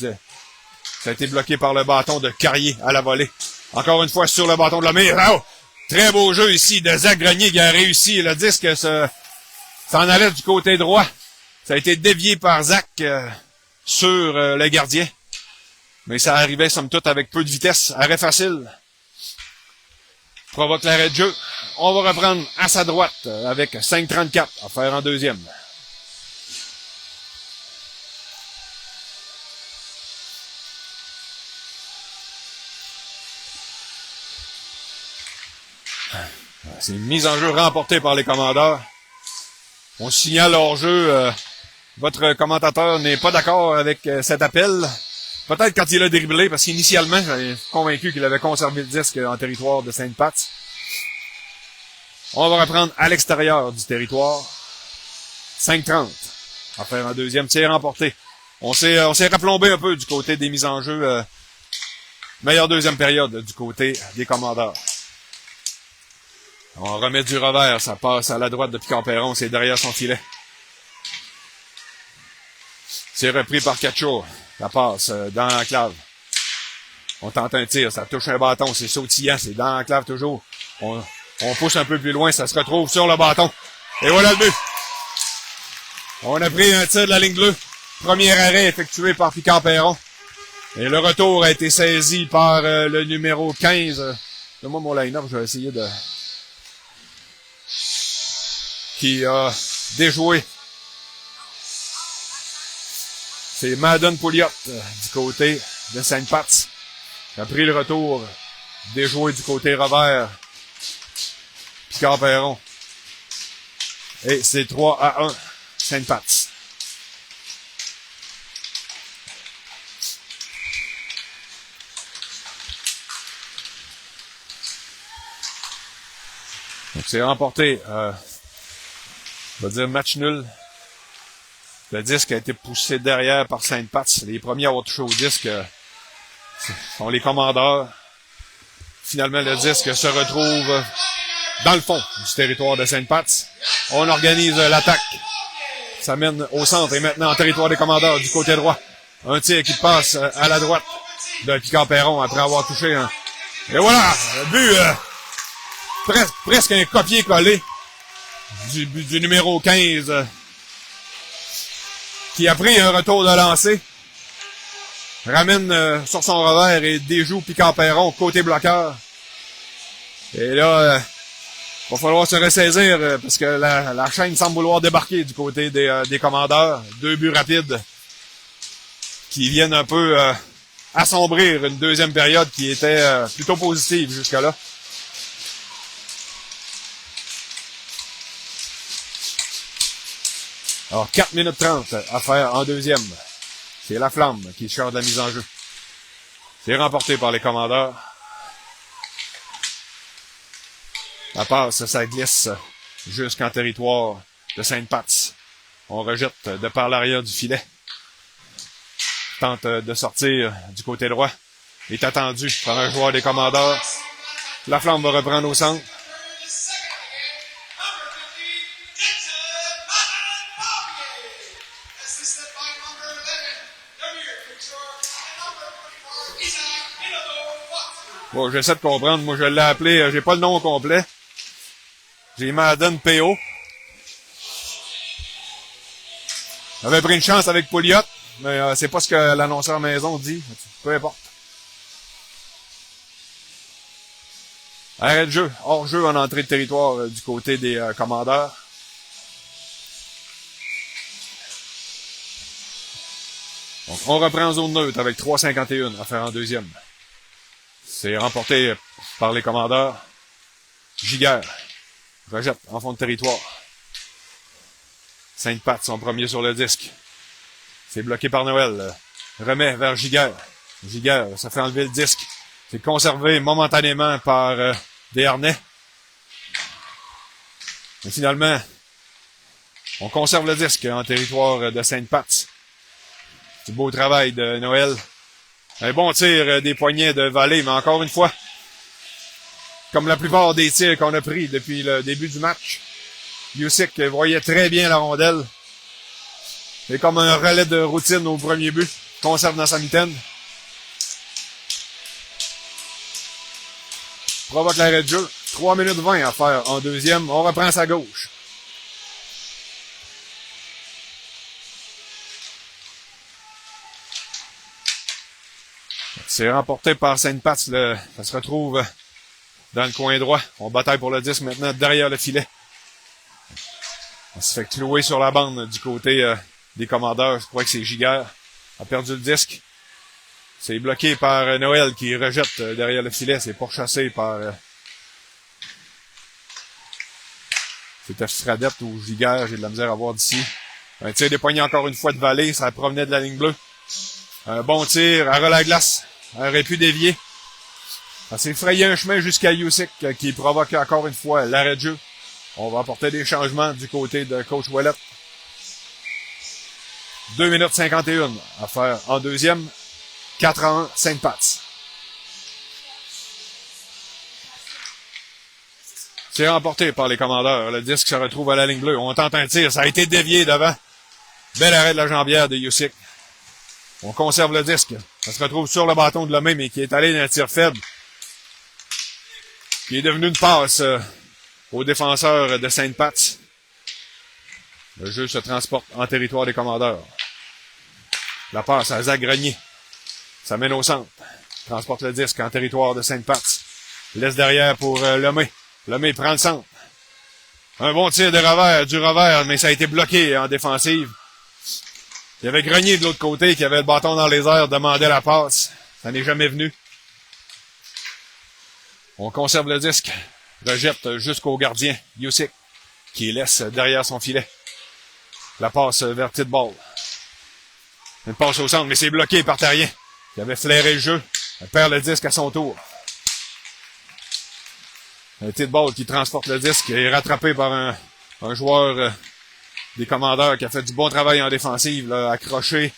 Ça a été bloqué par le bâton de Carrier à la volée. Encore une fois, sur le bâton de Lemay. Oh! Très beau jeu ici de Zach Grenier qui a réussi. Le disque s'en allait du côté droit. Ça a été dévié par Zach sur le gardien. Mais ça arrivait, somme toute, avec peu de vitesse. Arrêt facile. Provoque l'arrêt de jeu. On va reprendre à sa droite avec 5,34 à faire en deuxième. C'est une mise en jeu remportée par les commandeurs. On signale hors jeu. Votre commentateur n'est pas d'accord avec cet appel. Peut-être quand il a dribblé, parce qu'initialement, j'étais convaincu qu'il avait conservé le disque en territoire de Sainte-Pat. On va reprendre à l'extérieur du territoire. 5,30 à faire un deuxième tir remporté. On s'est replombé un peu du côté des mises en jeu. Meilleure deuxième période du côté des commandeurs. On remet du revers, ça passe à la droite de Picard-Perron, c'est derrière son filet. C'est repris par Cacho. La passe dans l'enclave. On tente un tir, ça touche un bâton, c'est sautillant, c'est dans l'enclave toujours. On pousse un peu plus loin, ça se retrouve sur le bâton. Et voilà le but. On a pris un tir de la ligne bleue. Premier arrêt effectué par Picard-Perron. Et le retour a été saisi par le numéro 15. Donne-moi mon line-up, je vais essayer de... Qui a déjoué. C'est Madden Pouliot du côté de Sainte-Pat's. Il a pris le retour. Déjoué du côté revers. Picard-Perron. Et c'est 3-1. Sainte-Pat's. Donc c'est remporté. On va dire match nul. Le disque a été poussé derrière par Sainte-Pat's. Les premiers à avoir touché au disque sont les commandeurs. Finalement, le disque se retrouve dans le fond du territoire de Sainte-Pat's. On organise l'attaque. Ça mène au centre et maintenant en territoire des commandeurs du côté droit. Un tir qui passe à la droite de Picard-Perron après avoir touché un... Et voilà! Le but, presque un copier-coller du numéro 15 qui a pris un retour de lancer. Ramène sur son revers et déjoue Picard-Perron côté bloqueur. Et là, va falloir se ressaisir parce que la chaîne semble vouloir débarquer du côté des commandeurs. 2 buts rapides qui viennent un peu assombrir une deuxième période qui était plutôt positive jusque-là. Alors, 4 minutes 30 à faire en deuxième. C'est la Flamme qui charge de la mise en jeu. C'est remporté par les commandeurs. La passe, ça glisse jusqu'en territoire de Sainte-Pat's. On rejette de par l'arrière du filet. Tente de sortir du côté droit. Est attendu par un joueur des commandeurs. La Flamme va reprendre au centre. Bon, j'essaie de comprendre. Moi, je l'ai appelé, j'ai pas le nom complet. J'ai Madden PO. J'avais pris une chance avec Pouliot, mais c'est pas ce que l'annonceur maison dit. Peu importe. Arrêt de jeu. Hors jeu en entrée de territoire du côté des commandeurs. Donc, on reprend en zone neutre avec 3,51 à faire en deuxième. C'est remporté par les commandeurs. Giguère rejette en fond de territoire. Sainte-Pat's, son premier sur le disque. C'est bloqué par Noël. Remet vers Giguère. Giguère, ça fait enlever le disque. C'est conservé momentanément par Desharnais. Mais finalement, on conserve le disque en territoire de Sainte-Pat's. Du beau travail de Noël. Un bon tir des poignets de Vallée, mais encore une fois, comme la plupart des tirs qu'on a pris depuis le début du match, Youssik voyait très bien la rondelle. C'est comme un relais de routine au premier but. Conserve dans sa mitaine. Provoque l'arrêt de jeu. 3 minutes 20 à faire en deuxième. On reprend sa gauche. C'est remporté par Sainte-Pat's. Ça se retrouve dans le coin droit. On bataille pour le disque maintenant derrière le filet. On se fait clouer sur la bande du côté des commandeurs. Je crois que c'est Giguère. A perdu le disque. C'est bloqué par Noël qui rejette derrière le filet. C'est pourchassé par... C'était Fradette ou Giguère. J'ai de la misère à voir d'ici. Un tir des poignets encore une fois de Vallée. Ça provenait de la ligne bleue. Un bon tir. Arrêt la glace. Aurait pu dévier. Ça s'est frayé un chemin jusqu'à Youssik qui provoque encore une fois l'arrêt de jeu. On va apporter des changements du côté de Coach Ouellet. 2 minutes 51 à faire en deuxième. 4-1 Sainte-Pat's. C'est remporté par les commandeurs. Le disque se retrouve à la ligne bleue. On tente un tir. Ça a été dévié devant. Bel arrêt de la jambière de Youssik. On conserve le disque. Ça se retrouve sur le bâton de Lemay, mais qui est allé dans un tir faible. Qui est devenu une passe au défenseur de Sainte-Pat's. Le jeu se transporte en territoire des commandeurs. La passe à Zach Grenier. Ça mène au centre. Transporte le disque en territoire de Sainte-Pat's. Laisse derrière pour Lemay. Lemay prend le centre. Un bon tir de revers, du revers, mais ça a été bloqué en défensive. Il y avait Grenier de l'autre côté qui avait le bâton dans les airs, demandait la passe. Ça n'est jamais venu. On conserve le disque. Rejette jusqu'au gardien, Youssik, qui laisse derrière son filet. La passe vers Tidball. Une passe au centre, mais c'est bloqué par Terrien, qui avait flairé le jeu. Elle perd le disque à son tour. Un Tidball qui transporte le disque est rattrapé par un joueur des commandeurs qui a fait du bon travail en défensive, là, accroché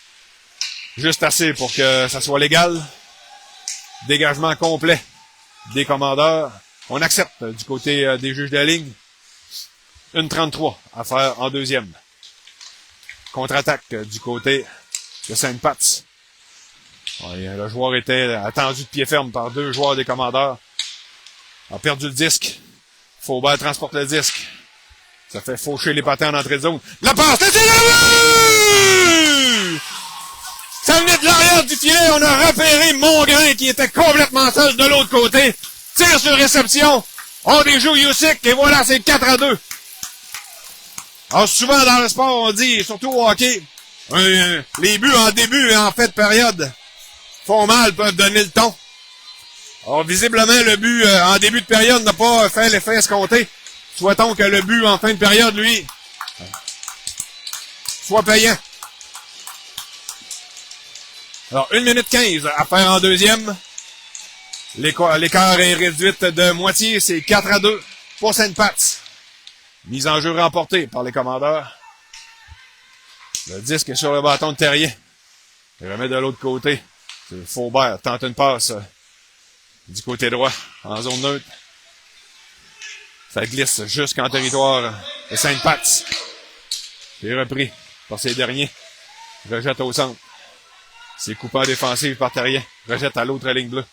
juste assez pour que ça soit légal. Dégagement complet des commandeurs. On accepte du côté des juges de la ligne. 1:33 à faire en deuxième. Contre-attaque du côté de Sainte-Pat's. Ouais, le joueur était attendu de pied ferme par deux joueurs des commandeurs. A perdu le disque. Faubert transporte le disque. Ça fait faucher les patins en entrée de zone. La passe, c'est le but! Ça venait de l'arrière du filet. On a repéré Mongrain qui était complètement seul de l'autre côté. Tire sur réception. On déjoue Youssik et voilà, c'est 4-2. Alors souvent dans le sport, on dit, surtout au hockey, les buts en début et en fin de période font mal, peuvent donner le ton. Alors visiblement, le but en début de période n'a pas fait l'effet escompté. Souhaitons que le but en fin de période, lui, soit payant. Alors, 1 minute 15 à faire en deuxième. L'écart est réduit de moitié, c'est 4-2 pour Sainte-Pat's. Mise en jeu remportée par les commandeurs. Le disque est sur le bâton de Terrien. Il remet de l'autre côté. C'est Faubert tente une passe du côté droit, en zone neutre. Ça glisse jusqu'en territoire de Sainte-Pat's. C'est repris par ces derniers. Rejette au centre. C'est coupé en défensive par Terrien. Rejette à l'autre ligne bleue.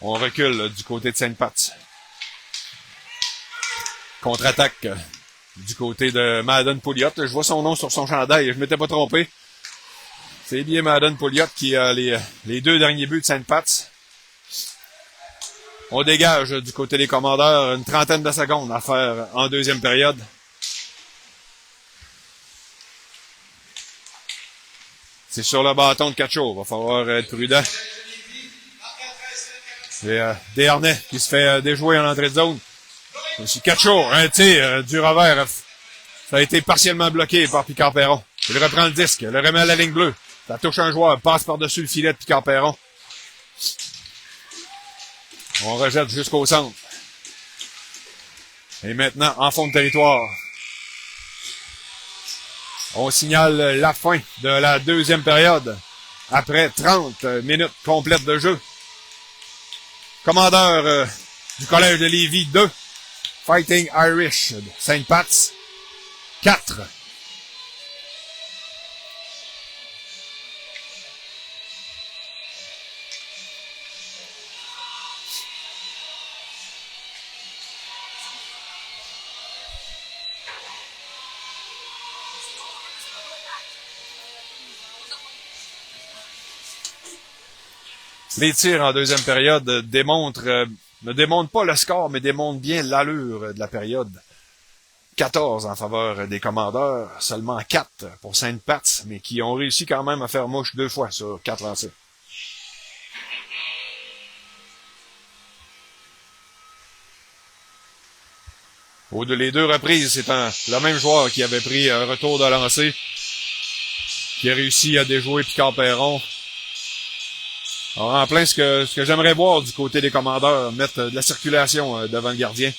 On recule du côté de Sainte-Pat's. Contre-attaque du côté de Madden Pouliot. Je vois son nom sur son chandail. Je m'étais pas trompé. C'est bien Madden Pouliot qui a les deux derniers buts de Sainte-Pat's. On dégage du côté des commandeurs une trentaine de secondes à faire en deuxième période. C'est sur le bâton de Cacho. Va falloir être prudent. C'est Desharnais qui se fait déjouer en entrée de zone. C'est Cacho, un tir du revers. Ça a été partiellement bloqué par Picard-Perron. Il reprend le disque, le remet à la ligne bleue. Ça touche un joueur, passe par-dessus le filet de Picard-Perron. On rejette jusqu'au centre. Et maintenant, en fond de territoire. On signale la fin de la deuxième période. Après 30 minutes complètes de jeu. Commandeur du Collège de Lévis 2. Fighting Irish de Sainte-Pat's 4. Les tirs en deuxième période ne démontrent pas le score, mais démontrent bien l'allure de la période. 14 en faveur des commandeurs, seulement 4 pour Sainte-Pat's, mais qui ont réussi quand même à faire mouche 2 fois sur 4 lancers. Les 2 reprises, c'est le même joueur qui avait pris un retour de lancer, qui a réussi à déjouer Picard-Perron. Alors, en plein ce que j'aimerais voir du côté des commandeurs, mettre de la circulation devant le gardien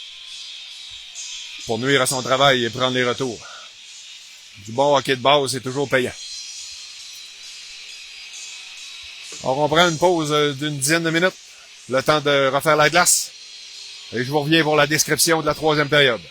pour nuire à son travail et prendre les retours. Du bon hockey de base, c'est toujours payant. Alors, on prend une pause d'une dizaine de minutes, le temps de refaire la glace, et je vous reviens pour la description de la troisième période.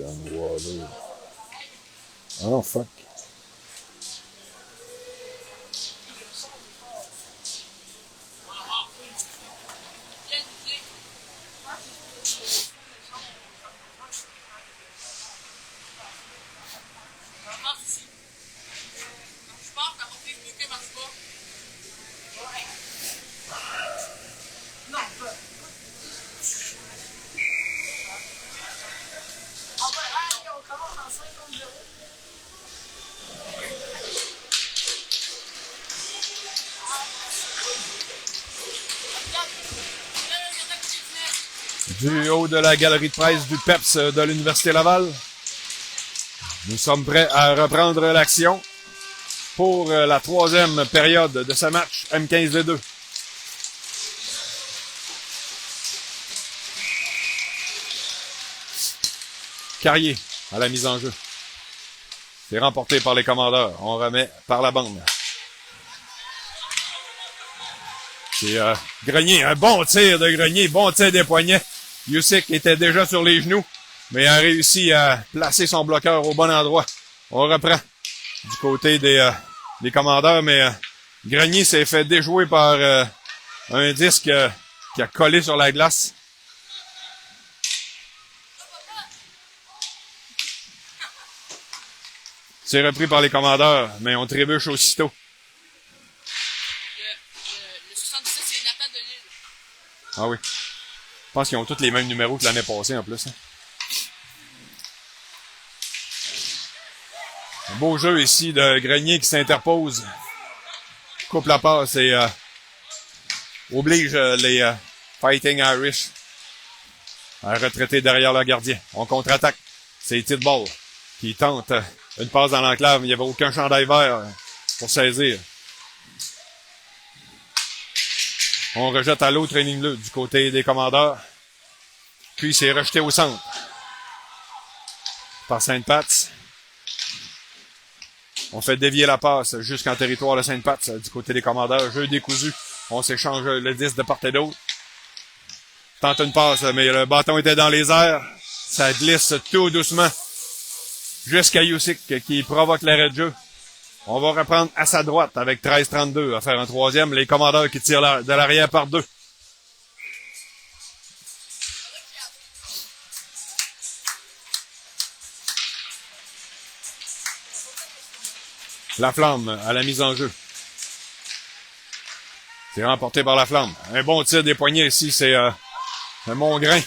Water. Oh, fuck. Du haut de la galerie de presse du PEPS de l'Université Laval, nous sommes prêts à reprendre l'action pour la troisième période de ce match M15D2. Carrier à la mise en jeu. C'est remporté par les commandeurs. On remet par la bande. C'est Grenier, un bon tir de Grenier, bon tir des poignets. Usyk était déjà sur les genoux, mais a réussi à placer son bloqueur au bon endroit. On reprend du côté des commandeurs, mais Grenier s'est fait déjouer par un disque qui a collé sur la glace. C'est repris par les commandeurs, mais on trébuche aussitôt. Le 77, c'est Nathan Delisle. Ah oui. Je pense qu'ils ont tous les mêmes numéros que l'année passée en plus. Hein. Un beau jeu ici de Grenier qui s'interpose. Coupe la passe et oblige les Fighting Irish à retraiter derrière leur gardien. On contre-attaque. C'est Tidball qui tente une passe dans l'enclave. Il n'y avait aucun chandail vert pour saisir. On rejette à l'autre ligne bleue du côté des commandeurs. Puis c'est rejeté au centre par Sainte-Pats. On fait dévier la passe jusqu'en territoire de Sainte-Pats du côté des commandeurs. Jeu décousu. On s'échange le 10 de part et d'autre. Tente une passe, mais le bâton était dans les airs. Ça glisse tout doucement jusqu'à Usyk qui provoque l'arrêt de jeu. On va reprendre à sa droite avec 13-32 à faire un troisième. Les commandeurs qui tirent de l'arrière par deux. La Flamme à la mise en jeu. C'est remporté par la Flamme. Un bon tir des poignets ici, c'est un Mongrain.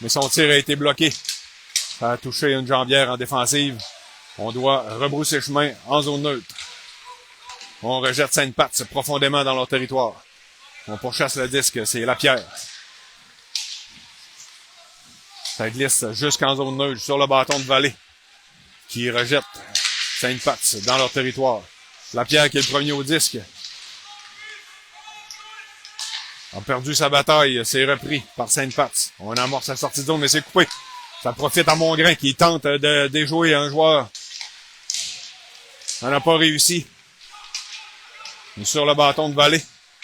Mais son tir a été bloqué. Ça a touché une jambière en défensive. On doit rebrousser chemin en zone neutre. On rejette Sainte-Pats profondément dans leur territoire. On pourchasse le disque, c'est Lapierre. Ça glisse jusqu'en zone neutre sur le bâton de Vallée qui rejette Sainte-Pats dans leur territoire. Lapierre qui est le premier au disque. A perdu sa bataille, c'est repris par Sainte-Pats. On amorce la sortie de zone, mais c'est coupé. Ça profite à Mongrain qui tente de déjouer un joueur. On n'a pas réussi. Et sur le bâton de Vallée,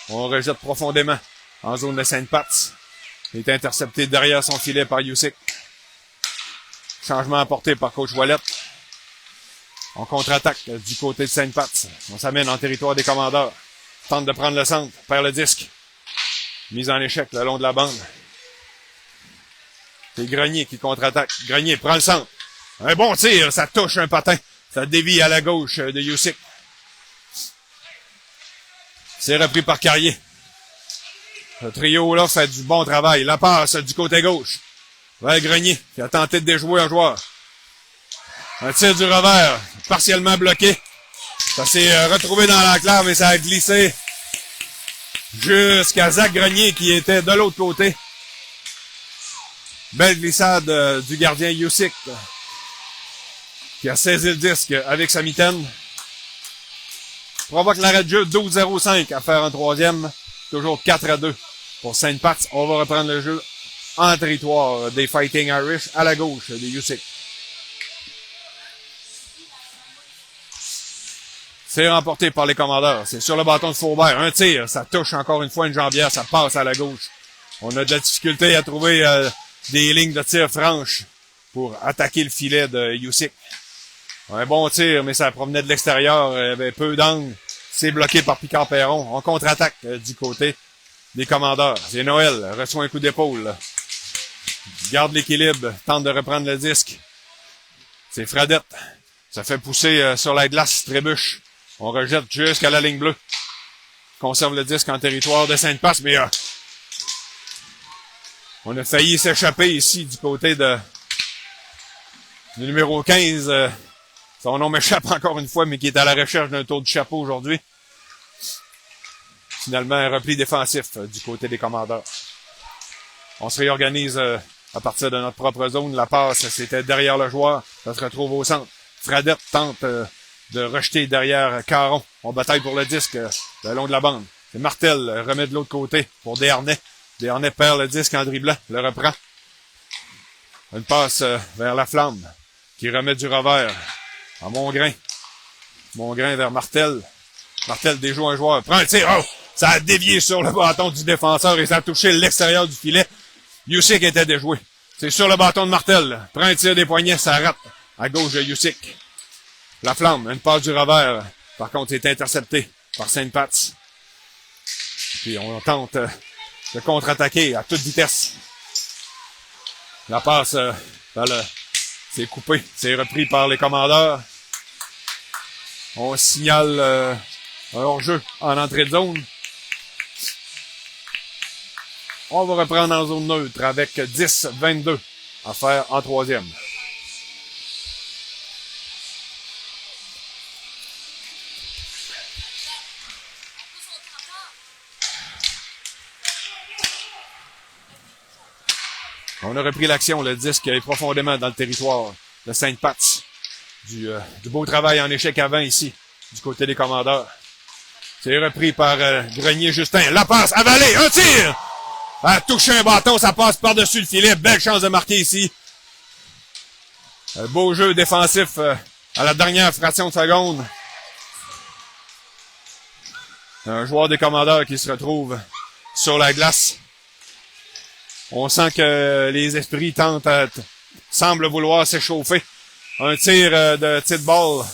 on rejette profondément en zone de Sainte-Pats. Il est intercepté derrière son filet par Usyk. Changement apporté par coach Ouellette. On contre-attaque du côté de Sainte-Pats. On s'amène en territoire des commandeurs. Tente de prendre le centre, perd le disque. Mise en échec le long de la bande. C'est Grenier qui contre-attaque. Grenier prend le centre. Un bon tir, ça touche un patin. Ça dévie à la gauche de Usyk. C'est repris par Carrier. Ce trio-là fait du bon travail. La passe du côté gauche. Vers Grenier, qui a tenté de déjouer un joueur. Un tir du revers, partiellement bloqué. Ça s'est retrouvé dans l'enclave et ça a glissé jusqu'à Zach Grenier qui était de l'autre côté. Belle glissade du gardien Usyk qui a saisi le disque avec sa mitaine. Provoque l'arrêt de jeu 12-0-5 à faire un troisième. Toujours 4-2 pour Sainte-Pats. On va reprendre le jeu en territoire des Fighting Irish à la gauche des Usyk. C'est remporté par les commandeurs. C'est sur le bâton de Faubert. Un tir, ça touche encore une fois une jambière, ça passe à la gauche. On a de la difficulté à trouver des lignes de tir franches pour attaquer le filet de Youssik. Un bon tir, mais ça provenait de l'extérieur. Il y avait peu d'angle. C'est bloqué par Picard-Perron. On contre-attaque du côté des commandeurs. C'est Noël. Reçoit un coup d'épaule. Garde l'équilibre. Tente de reprendre le disque. C'est Fradette. Ça fait pousser sur la glace. Trébuche. On rejette jusqu'à la ligne bleue. Conserve le disque en territoire de Sainte-Passe, mais on a failli s'échapper ici du côté du numéro 15. Son nom m'échappe encore une fois, mais qui est à la recherche d'un tour de chapeau aujourd'hui. Finalement, un repli défensif du côté des commandeurs. On se réorganise à partir de notre propre zone. La passe, c'était derrière le joueur. Ça se retrouve au centre. Fradette tente de rejeter derrière Caron. On bataille pour le disque le long de la bande. C'est Martel remet de l'autre côté pour Desharnais. Desharnais perd le disque en dribblant, le reprend. Une passe vers la flamme qui remet du revers à Mongrain. Mongrain vers Martel. Martel déjoue un joueur. Prend un tir. Oh! Ça a dévié sur le bâton du défenseur et ça a touché l'extérieur du filet. Youssik était déjoué. C'est sur le bâton de Martel. Prend un tir des poignets, ça rate. À gauche de Youssik. La flamme, une passe du revers. Par contre, c'est intercepté par Sainte-Pat's. Puis on tente de contre-attaquer à toute vitesse. La passe, c'est coupé. C'est repris par les commandeurs. On signale un hors-jeu en entrée de zone. On va reprendre en zone neutre avec 10-22 à faire en troisième. On a repris l'action. Le disque est profondément dans le territoire de Sainte-Pat's. Du beau travail en échec avant ici, du côté des commandeurs. C'est repris par Grenier-Justin. La passe, avalée, un tir! A touché un bâton, ça passe par-dessus le filet. Belle chance de marquer ici. Un beau jeu défensif à la dernière fraction de seconde. Un joueur des commandeurs qui se retrouve sur la glace. On sent que les esprits semblent vouloir s'échauffer. Un tir de petite balle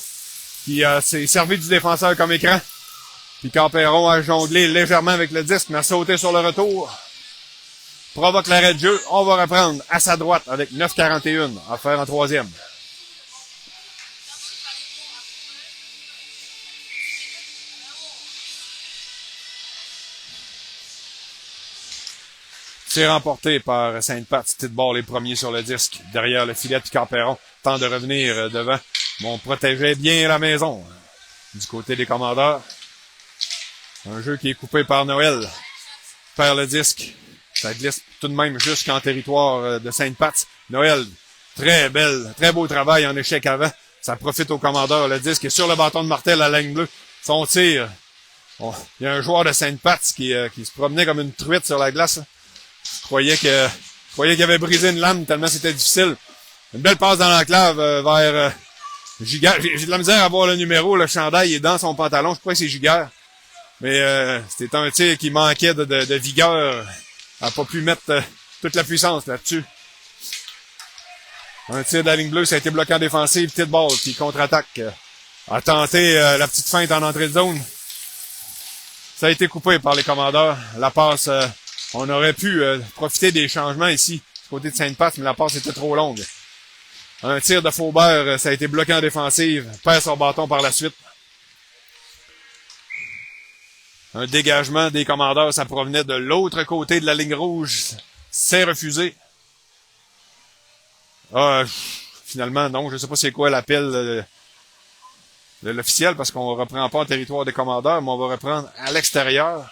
qui s'est servi du défenseur comme écran. Puis Perron a jonglé légèrement avec le disque, mais a sauté sur le retour. Provoque l'arrêt de jeu. On va reprendre à sa droite avec 9,41 à faire en troisième. C'est remporté par Sainte-Pat's. Petite balle les premiers sur le disque. Derrière le filet de Picard-Perron. Tente de revenir devant. Mais on protégeait bien la maison. Du côté des commandeurs. Un jeu qui est coupé par Noël. Perd le disque. Ça glisse tout de même jusqu'en territoire de Sainte-Pat's. Noël, très beau travail en échec avant. Ça profite aux commandeurs. Le disque est sur le bâton de Martel à la ligne bleue. Son tir. Il y a un joueur de Sainte-Pat's qui se promenait comme une truite sur la glace. Je croyais qu'il avait brisé une lame tellement c'était difficile. Une belle passe dans l'enclave vers Giguère. J'ai de la misère à voir le numéro. Le chandail est dans son pantalon. Je crois que c'est Giguère. Mais c'était un tir qui manquait de vigueur. Elle n'a pas pu mettre toute la puissance là-dessus. Un tir de la ligne bleue, ça a été bloqué en défensive. Petite balle, puis contre-attaque. A tenté la petite feinte en entrée de zone. Ça a été coupé par les commandeurs. La passe, on aurait pu profiter des changements ici, du côté de Sainte-Pat's, mais la passe était trop longue. Un tir de Faubert, ça a été bloqué en défensive. Perd son bâton par la suite. Un dégagement des commandeurs, ça provenait de l'autre côté de la ligne rouge. C'est refusé. Finalement, non, je ne sais pas c'est quoi l'appel de l'officiel, parce qu'on ne reprend pas en territoire des commandeurs, mais on va reprendre à l'extérieur.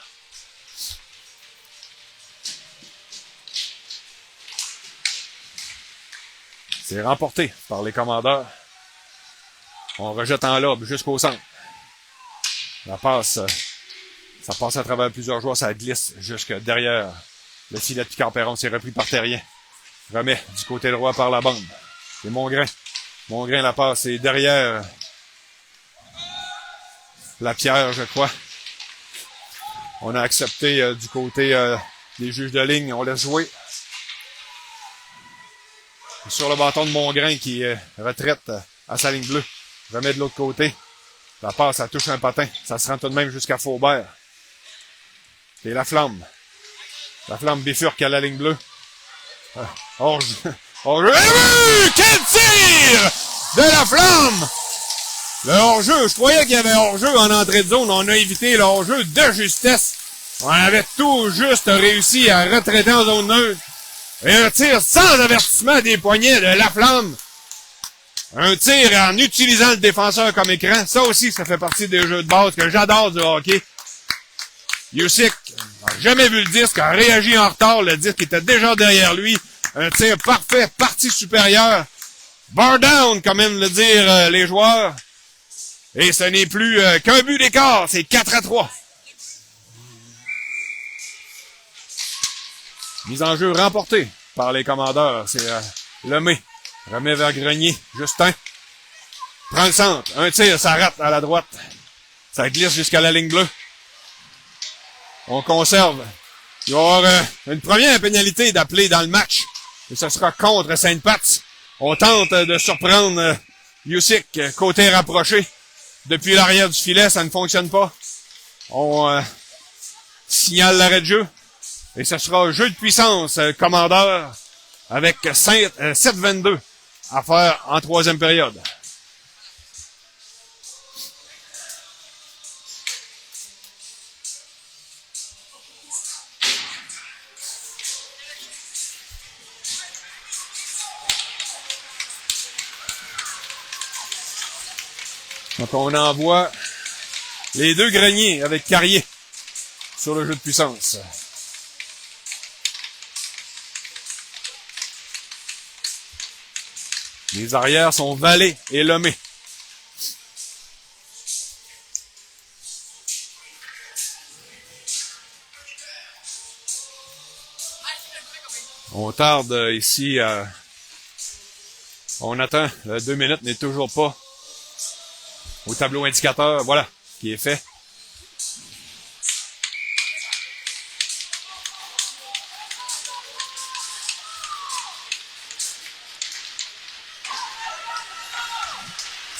C'est remporté par les commandeurs. On rejette en lobe jusqu'au centre. La passe... Ça passe à travers plusieurs joueurs, ça glisse jusque derrière le filet de Picard-Perron. C'est repris par Terrien. Remet du côté droit par la bande. C'est Mongrain. Mongrain, la passe, c'est derrière la pierre, je crois. On a accepté du côté des juges de ligne. On laisse jouer. sur le bâton de Mongrain qui retraite à sa ligne bleue. Remet de l'autre côté. La passe, ça touche un patin. Ça se rend tout de même jusqu'à Faubert. Et la flamme. La flamme bifurque à la ligne bleue. Hors-jeu. Quel tir de la flamme! Le hors-jeu, je croyais qu'il y avait hors-jeu en entrée de zone. On a évité le hors-jeu de justesse. On avait tout juste réussi à retraiter en zone neutre. Et un tir sans avertissement des poignets de la flamme. Un tir en utilisant le défenseur comme écran. Ça aussi, ça fait partie des jeux de base que j'adore du hockey. Usyk n'a jamais vu le disque, a réagi en retard. Le disque était déjà derrière lui. Un tir parfait, partie supérieure. Bar down, comme aiment le dire les joueurs. Et ce n'est plus qu'un but d'écart, c'est 4-3. Mise en jeu remportée par les commandeurs. C'est Lemay. Remet vers Grenier. Justin. Prend le centre. Un tir, ça rate à la droite. Ça glisse jusqu'à la ligne bleue. On conserve. Il va y avoir une première pénalité d'appeler dans le match. Et ce sera contre Sainte-Pat's. On tente de surprendre Usyk côté rapproché. Depuis l'arrière du filet, ça ne fonctionne pas. On signale l'arrêt de jeu. Et ce sera un jeu de puissance, commandeur, avec 7-22 à faire en troisième période. Donc on envoie les deux Greniers avec Carrier sur le jeu de puissance. Les arrières sont Vallée et Lemay. On tarde ici. On attend. Le 2 minutes n'est toujours pas au tableau indicateur. Voilà, qui est fait.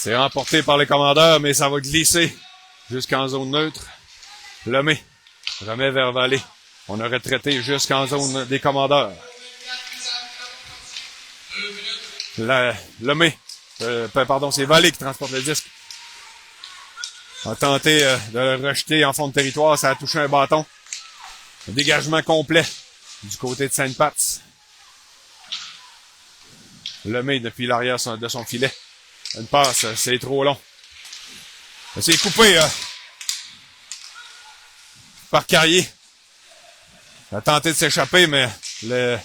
C'est remporté par les commandeurs, mais ça va glisser jusqu'en zone neutre. Lemay remet vers Vallée. On a retraité jusqu'en zone des commandeurs. Lemay, pardon, c'est Vallée qui transporte le disque. A tenté de le rejeter en fond de territoire, ça a touché un bâton. Un dégagement complet du côté de Sainte-Pat's. Lemay depuis l'arrière de son filet. Une passe, c'est trop long. C'est coupé par Carrier. Il a tenté de s'échapper, mais le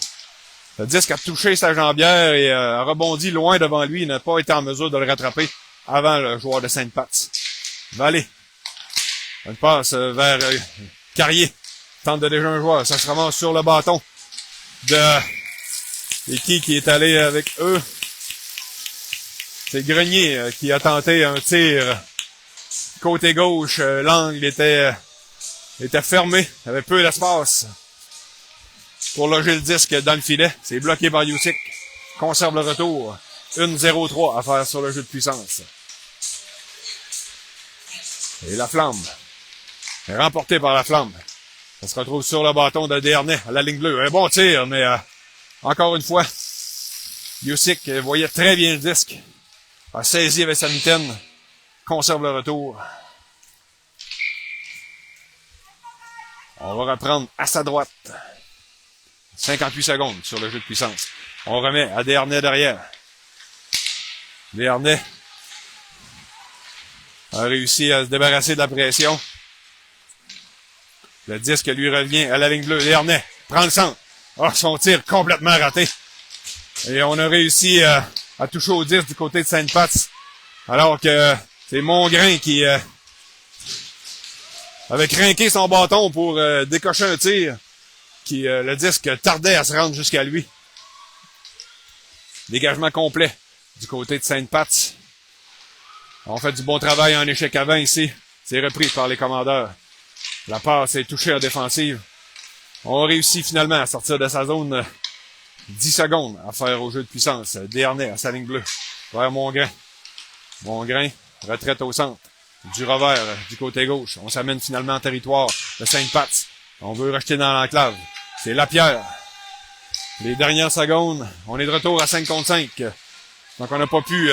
disque a touché sa jambière et a rebondi loin devant lui. Il n'a pas été en mesure de le rattraper avant le joueur de Sainte-Pat's. Vallée. Une passe vers Carrier. Tente de déjouer un joueur. Ça se ramasse sur le bâton de... Et qui est allé avec eux? C'est Grenier qui a tenté un tir côté gauche. L'angle était fermé. Il y avait peu d'espace pour loger le disque dans le filet. C'est bloqué par Usyk. Conserve le retour. 1-0-3 à faire sur le jeu de puissance. Et la flamme est remportée par la flamme. Ça se retrouve sur le bâton de Dernay à la ligne bleue. Un bon tir, mais encore une fois, Usyk voyait très bien le disque. A saisi avec sa mitaine, conserve le retour. On va reprendre à sa droite. 58 secondes sur le jeu de puissance. On remet à Dernay derrière. Dernay a réussi à se débarrasser de la pression. Le disque lui revient à la ligne bleue. Dernay prend le centre. Oh, son tir complètement raté. Et on a réussi à toucher au disque du côté de Sainte-Pat's. Alors que c'est Mongrain qui avait crinqué son bâton pour décocher un tir. Le disque tardait à se rendre jusqu'à lui. Dégagement complet du côté de Sainte-Pat's. On fait du bon travail en échec avant ici. C'est repris par les commandeurs. La passe est touchée en défensive. On réussit finalement à sortir de sa zone 10 secondes à faire au jeu de puissance. Desharnais à sa ligne bleue. Vers Mongrain. Mongrain, retraite au centre. Du revers du côté gauche. On s'amène finalement en territoire de Sainte-Pat's. On veut rejeter dans l'enclave. C'est Lapierre. Les dernières secondes, on est de retour à 5 contre 5. Donc on n'a pas pu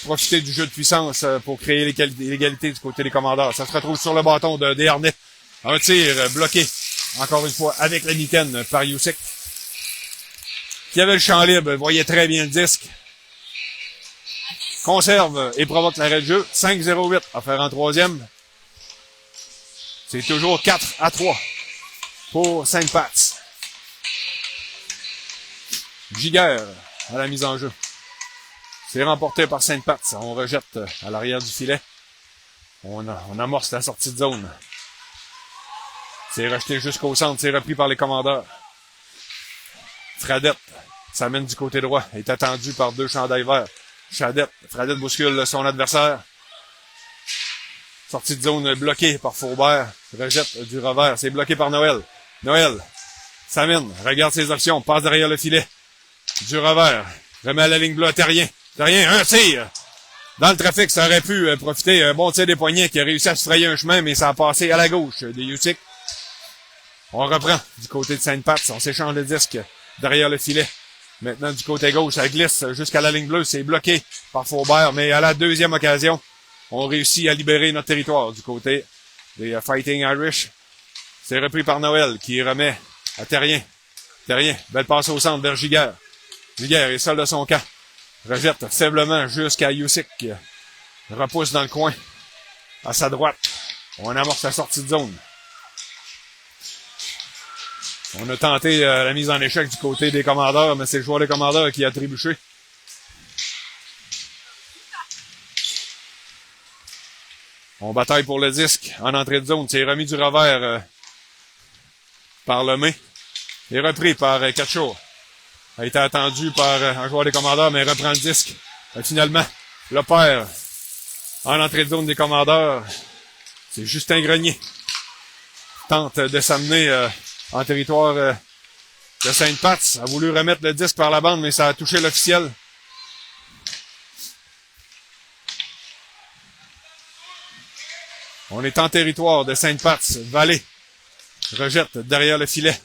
profiter du jeu de puissance pour créer l'égalité du côté des commandeurs. Ça se retrouve sur le bâton de Desharnais. Un tir bloqué, encore une fois, avec la mitaine par Youssek. Qui avait le champ libre, voyait très bien le disque. Conserve et provoque l'arrêt de jeu. 5-0-8 à faire en troisième. C'est toujours 4-3 pour Sainte-Pat's. Giguère à la mise en jeu. C'est remporté par Sainte-Pat's. On rejette à l'arrière du filet. On amorce la sortie de zone. C'est rejeté jusqu'au centre. C'est repris par les commandeurs. Fradette s'amène du côté droit. Est attendu par deux chandails verts. Fradette bouscule son adversaire. Sortie de zone bloquée par Faurbert. Rejette du revers. C'est bloqué par Noël. Noël s'amène. Regarde ses options. Passe derrière le filet. Du revers. Remet à la ligne bleue à Terrien. Terrien, un tir. Dans le trafic, ça aurait pu profiter. Un bon tir des poignets qui a réussi à se frayer un chemin, mais ça a passé à la gauche de Youssek. On reprend du côté de Sainte-Pat's. On s'échange le disque derrière le filet. Maintenant, du côté gauche, ça glisse jusqu'à la ligne bleue. C'est bloqué par Faurbert, mais à la deuxième occasion, on réussit à libérer notre territoire du côté des Fighting Irish. C'est repris par Noël qui remet à Terrien. Terrien, belle passe au centre vers Giguère. Giguère est seul de son camp. Rejette faiblement jusqu'à Youssek. Repousse dans le coin. À sa droite. On amorce la sortie de zone. On a tenté la mise en échec du côté des commandeurs, mais c'est le joueur des commandeurs qui a trébuché. On bataille pour le disque en entrée de zone. C'est remis du revers par Lemay. Et repris par Katchour. A été attendu par un joueur des commandeurs, mais reprend le disque. Et finalement, le père en entrée de zone des commandeurs, c'est Justin Grenier. Tente de s'amener en territoire de Sainte-Pat's. A voulu remettre le disque par la bande, mais ça a touché l'officiel. On est en territoire de Sainte-Pat's. Vallée rejette derrière le filet.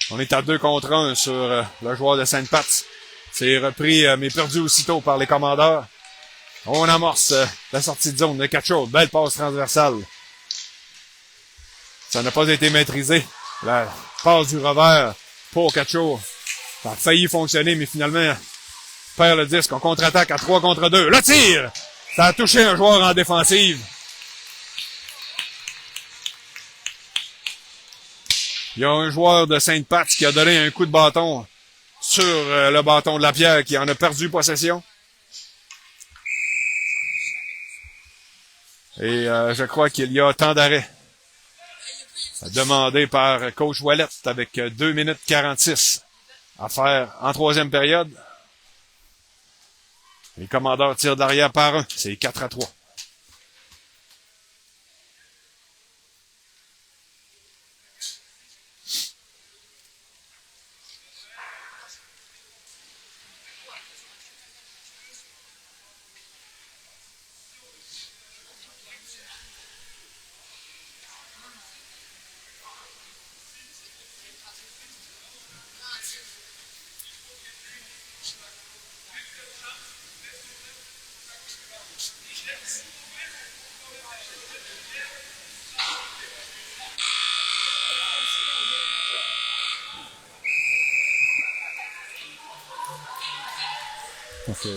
On est à 2 contre 1 sur le joueur de Sainte-Pat's. C'est repris, mais perdu aussitôt par les commandeurs. On amorce la sortie de zone de Katchour. Belle passe transversale. Ça n'a pas été maîtrisé. La passe du revers pour Katchour. Ça a failli fonctionner, mais finalement, perd le disque. On contre-attaque à 3 contre 2. Le tir! Ça a touché un joueur en défensive. Il y a un joueur de Sainte-Pat's qui a donné un coup de bâton sur le bâton de Lapierre qui en a perdu possession. Et je crois qu'il y a temps d'arrêt demandé par coach Ouellette avec 2 minutes 46 à faire en troisième période. Les commandeurs tirent d'arrière par 1. C'est 4-3.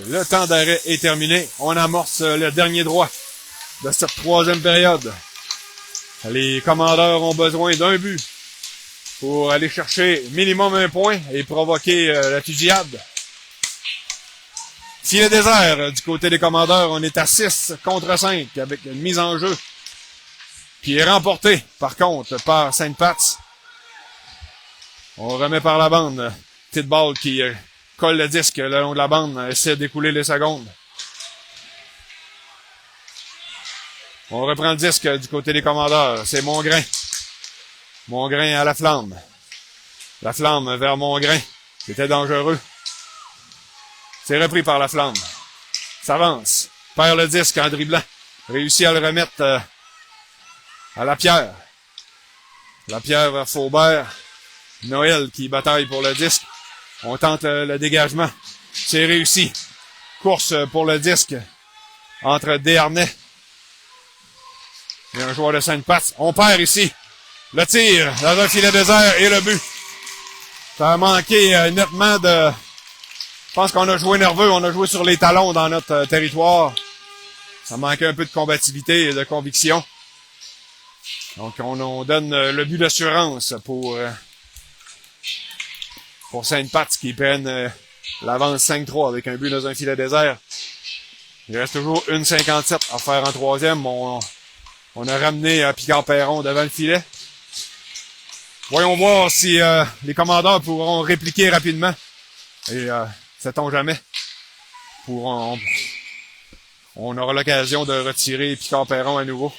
Le temps d'arrêt est terminé. On amorce le dernier droit de cette troisième période. Les commandeurs ont besoin d'un but pour aller chercher minimum 1 point et provoquer la fusillade. Filet désert du côté des commandeurs. On est à 6 contre 5 avec une mise en jeu qui est remportée par contre par Sainte-Pat's. On remet par la bande. Petite balle qui colle le disque le long de la bande, essaie d'écouler les secondes. On reprend le disque du côté des commandeurs. C'est Mongrain. Mongrain à la flamme. La Flamme vers Mongrain. C'était dangereux. C'est repris par la Flamme. S'avance. Perd le disque en dribblant. Réussit à le remettre à Lapierre. Lapierre vers Faubert. Noël qui bataille pour le disque. On tente le dégagement. C'est réussi. Course pour le disque entre Desharnais et un joueur de Sainte-Pat. On perd ici. Le tir dans un filet désert et le but. Ça a manqué nettement de... Je pense qu'on a joué nerveux. On a joué sur les talons dans notre territoire. Ça manquait un peu de combativité et de conviction. Donc, on donne le but d'assurance pour Sainte-Pat qui prennent l'avance 5-3 avec un but dans un filet désert. Il reste toujours 1,57 à faire en troisième. On a ramené Picard-Perron devant le filet. Voyons voir si les commandeurs pourront répliquer rapidement. Et sait-on jamais. On aura l'occasion de retirer Picard-Perron à nouveau.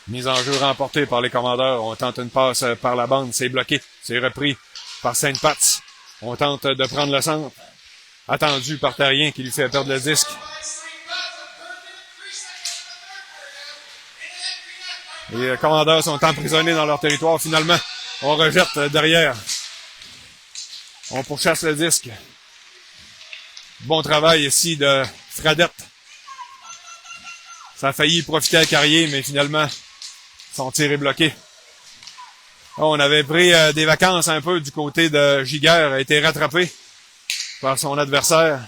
Mise en jeu remportée par les commandeurs. On tente une passe par la bande. C'est bloqué. C'est repris par Sainte-Pat. On tente de prendre le centre. Attendu par Terrien qui lui fait perdre le disque. Les commandeurs sont emprisonnés dans leur territoire. Finalement, on rejette derrière. On pourchasse le disque. Bon travail ici de Fradette. Ça a failli profiter à Carrier, mais finalement, son tir est bloqué. On avait pris des vacances un peu du côté de Giguère, a été rattrapé par son adversaire.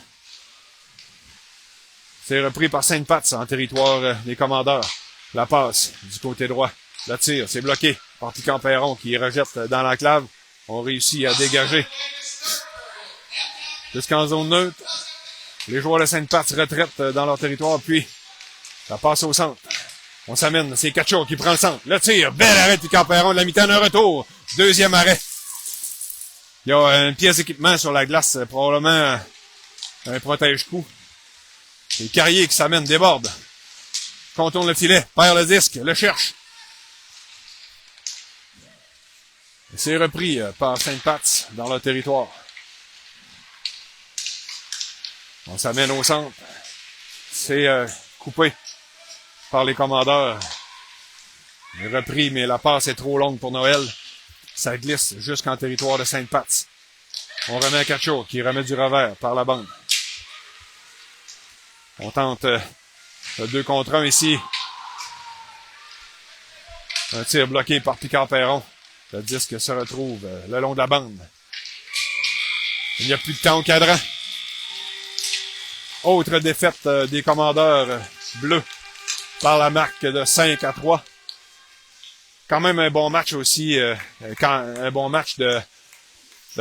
C'est repris par Sainte-Pat en territoire des commandeurs. La passe du côté droit. Le tir, c'est bloqué par Picard-Perron qui rejette dans l'enclave. On réussit à dégager. Jusqu'en zone neutre. Les joueurs de Sainte-Pat se retraitent dans leur territoire, puis ça passe au centre. On s'amène, c'est Cacho qui prend le centre. Le tir, bel arrêt de Picard-Perron de la mi-temps d'un retour. Deuxième arrêt. Il y a une pièce d'équipement sur la glace, probablement un protège-coup. C'est Carrier qui s'amène, déborde. Contourne le filet, perd le disque, le cherche. Et c'est repris par Sainte-Pat dans leur territoire. On s'amène au centre. C'est coupé par les commandeurs. Il est repris, mais la passe est trop longue pour Noël. Ça glisse jusqu'en territoire de Sainte-Pat. On remet à Cacho qui remet du revers par la bande. On tente le 2 contre 1 ici. Un tir bloqué par Picard-Perron. Le disque se retrouve le long de la bande. Il n'y a plus de temps au cadran. Autre défaite des commandeurs bleus par la marque de 5-3. Quand même un bon match aussi. Un bon match de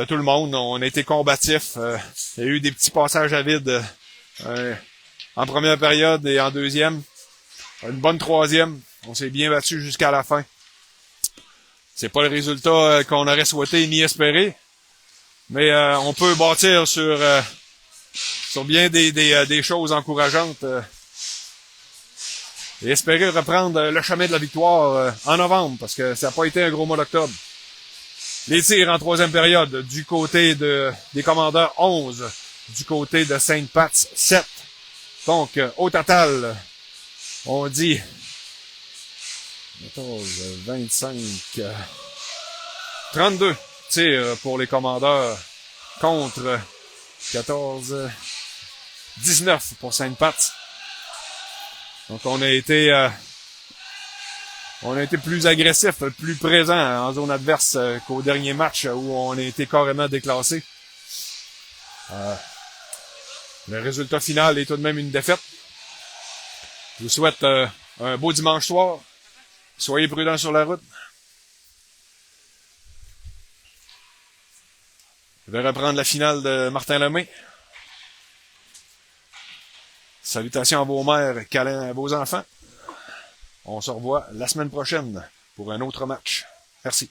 tout le monde. On a été combatifs. Il y a eu des petits passages à vide en première période et en deuxième. Une bonne troisième. On s'est bien battu jusqu'à la fin. C'est pas le résultat qu'on aurait souhaité ni espéré. Mais on peut bâtir sur bien des choses encourageantes. Et espérer reprendre le chemin de la victoire en novembre, parce que ça n'a pas été un gros mois d'octobre. Les tirs en troisième période, du côté des commandeurs 11, du côté de Sainte-Pat 7. Donc, au total, on dit 14, 25, 32 tirs pour les commandeurs contre 14, 19 pour Sainte-Pat. Donc on a été plus agressif, plus présent en zone adverse qu'au dernier match où on a été carrément déclassé. Le résultat final est tout de même une défaite. Je vous souhaite un beau dimanche soir. Soyez prudents sur la route. Je vais reprendre la finale de Martin Lemay. Salutations à vos mères, câlins à vos enfants. On se revoit la semaine prochaine pour un autre match. Merci.